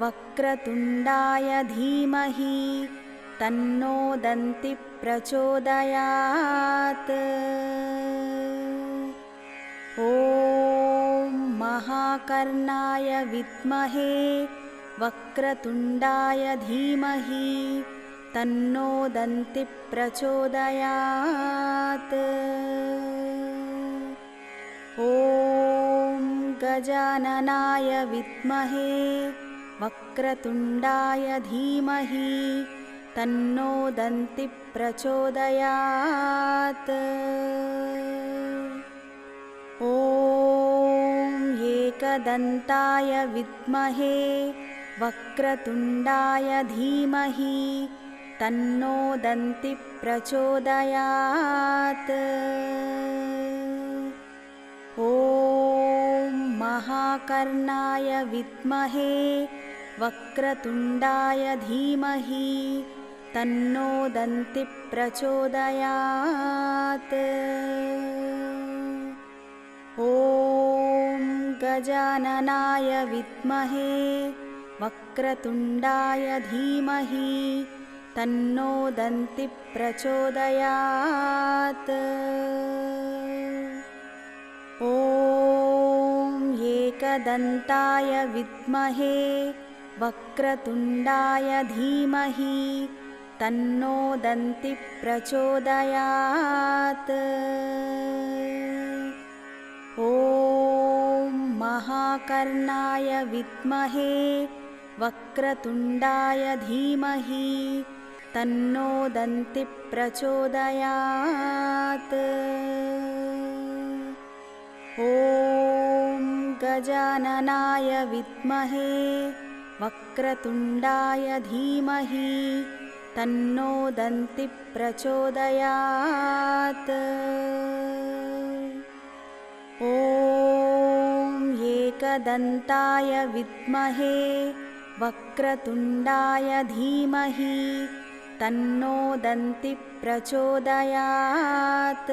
वक्रतुण्डाय धीमहि तन्नो दन्तिः प्रचोदयात्। ॐ महाकर्णाय विद्महे वक्रतुण्डाय धीमहि तन्नो दन्तिः प्रचोदयात्। ॐ गजाननाय विद्महे वक्रतुण्डाय धीमहि तन्नो दन्तिः प्रचोदयात्। ॐ एकदन्ताय विद्महे वक्रतुण्डाय धीमहि तन्नो दन्तिः प्रचोदयात्। ॐ महाकर्णाय विद्महे वक्रतुण्डाय धीमहि तन्नो दन्तिः प्रचोदयात्। ॐ गजाननाय विद्महे वक्रतुण्डाय धीमहि तन्नो दन्तिः प्रचोदयात्। ॐ एकदन्ताय विद्महे वक्रतुण्डाय धीमहि तन्नो दन्तिः प्रचोदयात्। ॐ महाकर्णाय विद्महे वक्रतुण्डाय धीमहि तन्नो दन्तिः प्रचोदयात्। ॐ गजाननाय विद्महे वक्रतुण्डाय धीमहि तन्नो दन्तिः प्रचोदयात्। ॐ एकदन्ताय विद्महे वक्रतुण्डाय धीमहि तन्नो दन्तिः प्रचोदयात्।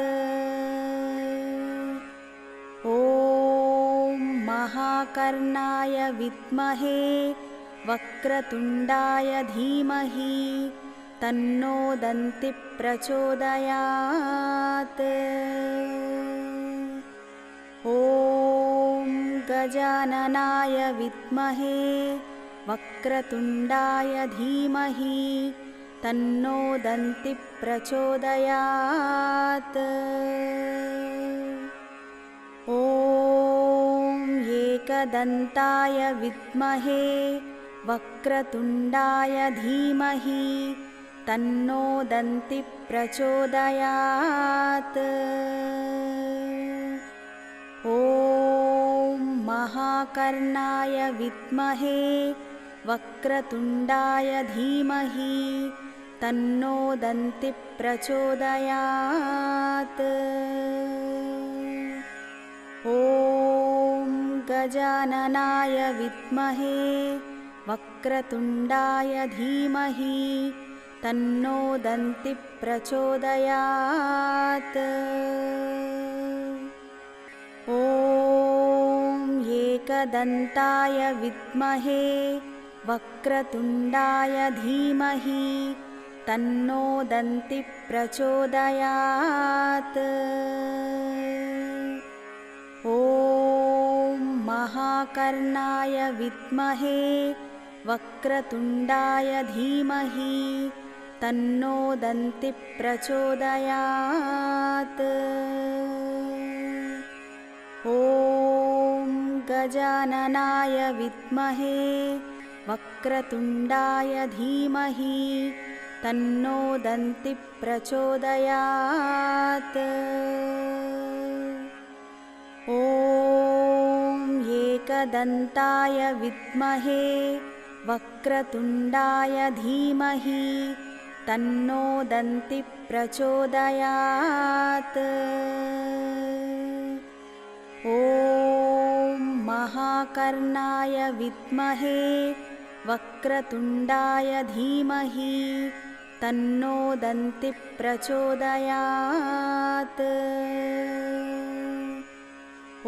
ॐ महाकर्णाय विद्महे वक्रतुण्डाय धीमहि तन्नो दन्तिः प्रचोदयात्। ॐ गजाननाय विद्महे वक्रतुण्डाय धीमहि तन्नो दन्तिः प्रचोदयात्। ॐ एकदन्ताय विद्महे वक्रतुण्डाय धीमहि तन्नो दन्तिः प्रचोदयात्। ॐ महाकर्णाय विद्महे वक्रतुण्डाय धीमहि तन्नो दन्तिः प्रचोदयात्। ॐ गजाननाय विद्महे वक्रतुण्डाय धीमहि तन्नो दन्तिः प्रचोदयात्। ॐ एकदन्ताय विद्महे वक्रतुण्डाय धीमहि तन्नो दन्तिः प्रचोदयात्। ॐ महाकर्णाय विद्महे वक्रतुण्डाय धीमहि तन्नो दन्तिः प्रचोदयात्। ॐ गजाननाय विद्महे वक्रतुण्डाय धीमहि तन्नो दन्तिः प्रचोदयात्। ॐ एकदन्ताय विद्महे वक्रतुण्डाय धीमहि तन्नो दन्तिः प्रचोदयात्। ॐ महाकर्णाय विद्महे वक्रतुण्डाय धीमहि तन्नो दन्तिः प्रचोदयात्।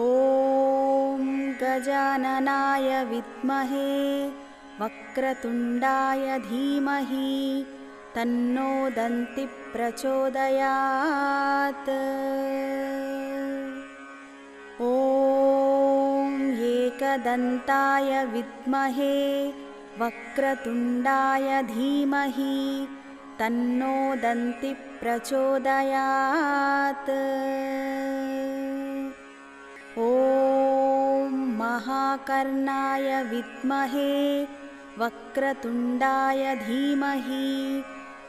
ॐ गजाननाय विद्महे वक्रतुण्डाय धीमहि तन्नो दन्तिः प्रचोदयात्। ॐ एकदन्ताय विद्महे वक्रतुण्डाय धीमहि तन्नो दन्तिः प्रचोदयात्। ॐ महाकर्णाय विद्महे वक्रतुण्डाय धीमहि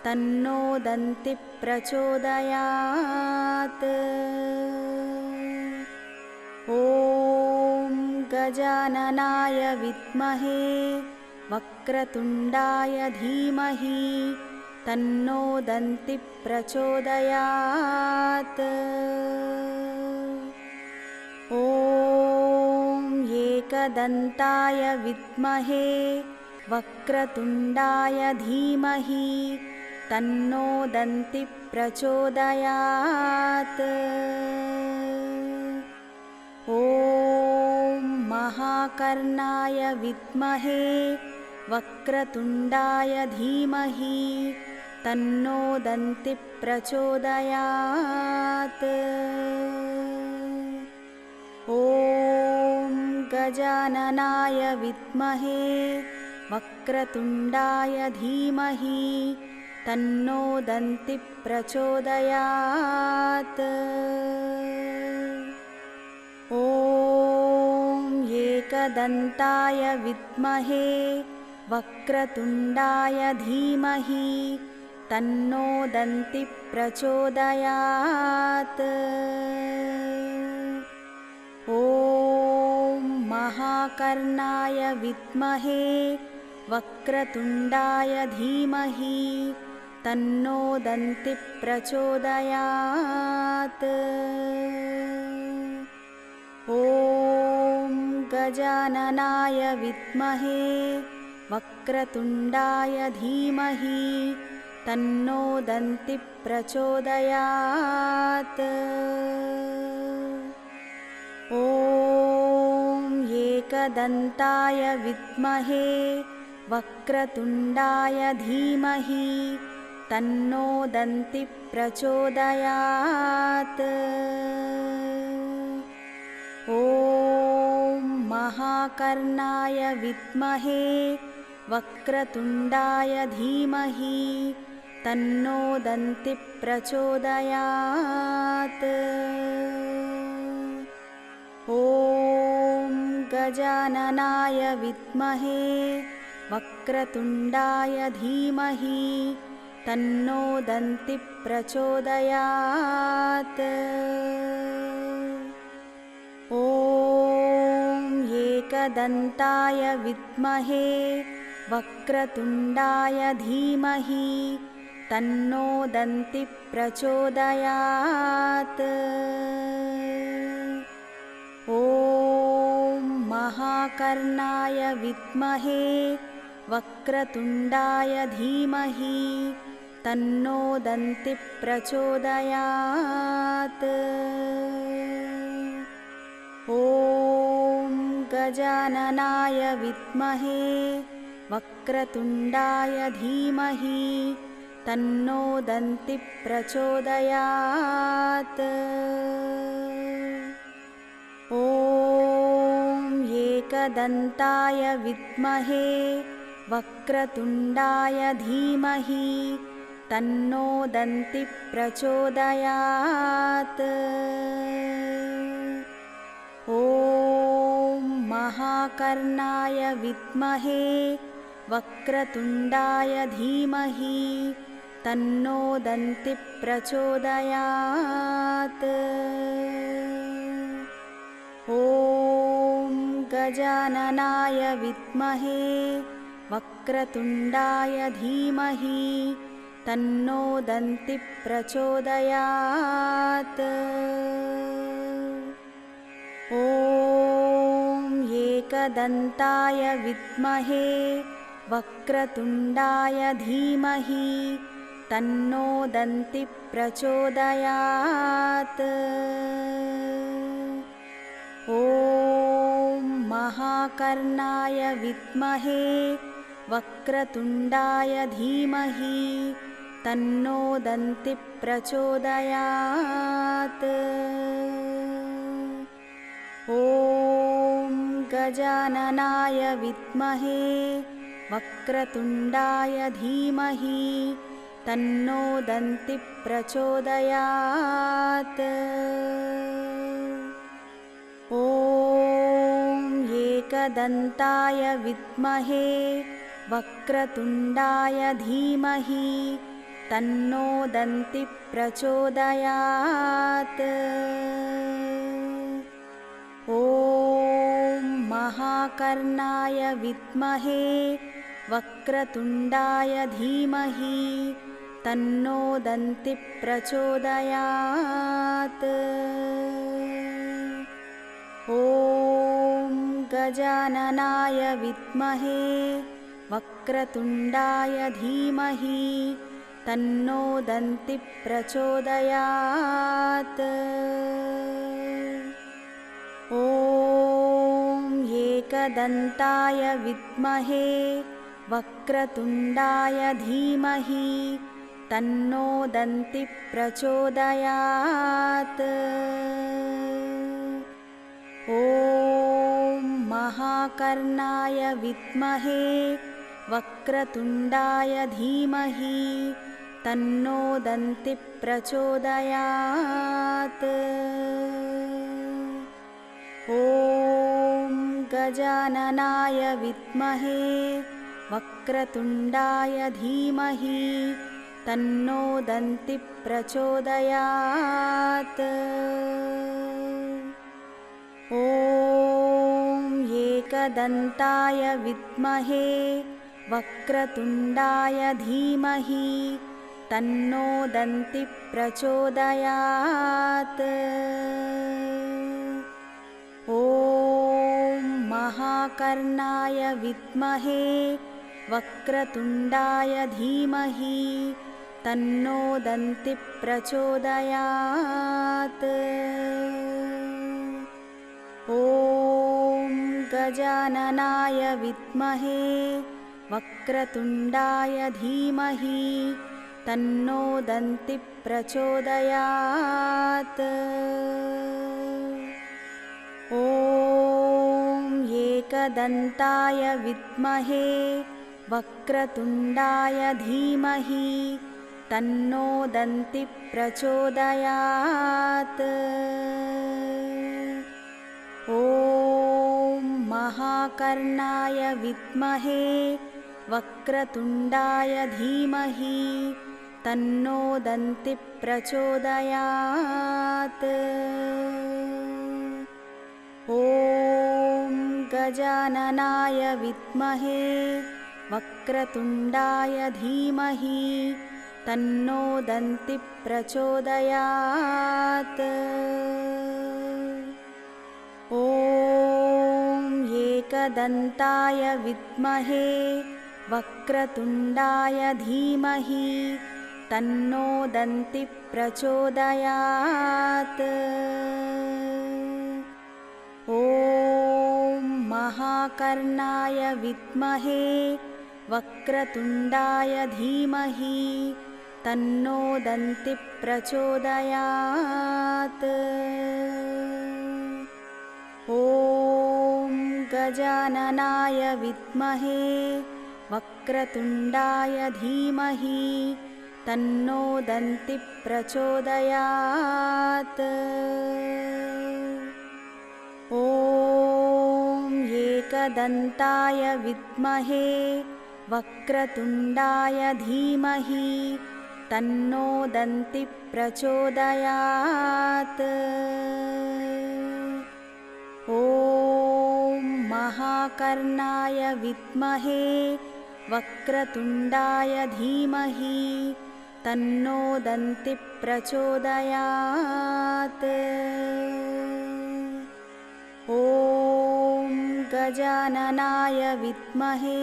तन्नो दन्तिः प्रचोदयात्। ॐ गजाननाय विद्महे वक्रतुण्डाय धीमहि तन्नो दन्तिः प्रचोदयात्। ॐ एकदन्ताय विद्महे वक्रतुण्डाय धीमहि तन्नो दन्तिः प्रचोदयात्। ॐ महाकर्णाय विद्महे वक्रतुण्डाय धीमहि तन्नो दन्तिः प्रचोदयात्। ॐ गजाननाय विद्महे वक्रतुण्डाय धीमहि तन्नो दन्तिः प्रचोदयात्। ॐ एकदन्ताय विद्महे वक्रतुण्डाय धीमहि तन्नो दन्तिः प्रचोदयात्। ॐ महाकर्णाय विद्महे वक्रतुण्डाय धीमहि तन्नो दन्तिः प्रचोदयात्। ॐ गजाननाय विद्महे वक्रतुण्डाय धीमहि तन्नो दन्तिः प्रचोदयात्। ॐ एकदन्ताय विद्महे वक्रतुण्डाय धीमहि तन्नो दन्तिः प्रचोदयात्। ॐ महाकर्णाय विद्महे वक्रतुण्डाय धीमहि तन्नो दन्तिः प्रचोदयात्। ॐ गजाननाय विद्महे वक्रतुण्डाय धीमहि तन्नो दन्तिः प्रचोदयात्। ॐ एकदन्ताय विद्महे वक्रतुण्डाय धीमहि तन्नो दन्तिः प्रचोदयात्। ॐ महाकर्णाय विद्महे वक्रतुण्डाय धीमहि तन्नो दन्तिः प्रचोदयात्। ॐ गजाननाय विद्महे वक्रतुण्डाय धीमहि तन्नो दन्तिः प्रचोदयात्। ॐ एकदन्ताय विद्महे वक्रतुण्डाय धीमहि तन्नो दन्तिः प्रचोदयात्। ॐ महाकर्णाय विद्महे वक्रतुण्डाय धीमहि तन्नो दन्तिः प्रचोदयात्। ॐ गजाननाय विद्महे वक्रतुण्डाय धीमहि तन्नो दन्तिः प्रचोदयात्। ॐ एकदन्ताय विद्महे वक्रतुण्डाय धीमहि तन्नो दन्तिः प्रचोदयात्। ॐ महाकर्णाय विद्महे वक्रतुण्डाय धीमहि तन्नो दन्तिः प्रचोदयात्। ॐ गजाननाय विद्महे वक्रतुण्डाय धीमहि तन्नो दन्तिः प्रचोदयात्। ॐ एकदन्ताय विद्महे वक्रतुण्डाय धीमहि तन्नो दन्तिः प्रचोदयात्। ॐ महाकर्णाय विद्महे वक्रतुण्डाय धीमहि तन्नो दन्तिः प्रचोदयात्। ॐ गजाननाय विद्महे वक्रतुण्डाय धीमहि तन्नो दन्तिः प्रचोदयात्। ॐ एकदन्ताय विद्महे वक्रतुण्डाय धीमहि तन्नो दन्तिः प्रचोदयात्। ॐ महाकर्णाय विद्महे वक्रतुण्डाय धीमहि तन्नो दन्तिः प्रचोदयात्। ॐ गजाननाय विद्महे वक्रतुण्डाय धीमहि तन्नो दन्तिः प्रचोदयात्। ॐ एकदन्ताय विद्महे वक्रतुण्डाय धीमहि तन्नो दन्तिः प्रचोदयात्। ॐ महाकर्णाय विद्महे वक्रतुण्डाय धीमहि तन्नो दन्तिः प्रचोदयात्। ॐ गजाननाय विद्महे वक्रतुण्डाय धीमहि तन्नो दन्तिः प्रचोदयात्। ॐ एकदन्ताय विद्महे वक्रतुण्डाय धीमहि तन्नो दन्तिः प्रचोदयात्। ॐ महाकर्णाय विद्महे वक्रतुण्डाय धीमहि तन्नो दन्तिः प्रचोदयात्। ॐ गजाननाय विद्महे वक्रतुण्डाय धीमहि तन्नो दन्तिः प्रचोदयात्। ॐ एकदन्ताय विद्महे वक्रतुण्डाय धीमहि तन्नो दन्तिः प्रचोदयात्। ॐ महाकर्णाय विद्महे वक्रतुण्डाय धीमहि तन्नो दन्तिः प्रचोदयात्। ॐ गजाननाय विद्महे वक्रतुण्डाय धीमहि तन्नो दन्तिः प्रचोदयात्। ॐ एकदन्ताय विद्महे वक्रतुण्डाय धीमहि तन्नो दन्तिः प्रचोदयात्। ॐ महाकर्णाय विद्महे वक्रतुण्डाय धीमहि तन्नो दन्तिः प्रचोदयात्। ॐ गजाननाय विद्महे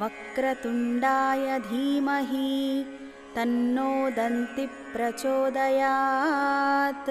वक्रतुण्डाय धीमहि तन्नो दन्तिः प्रचोदयात्।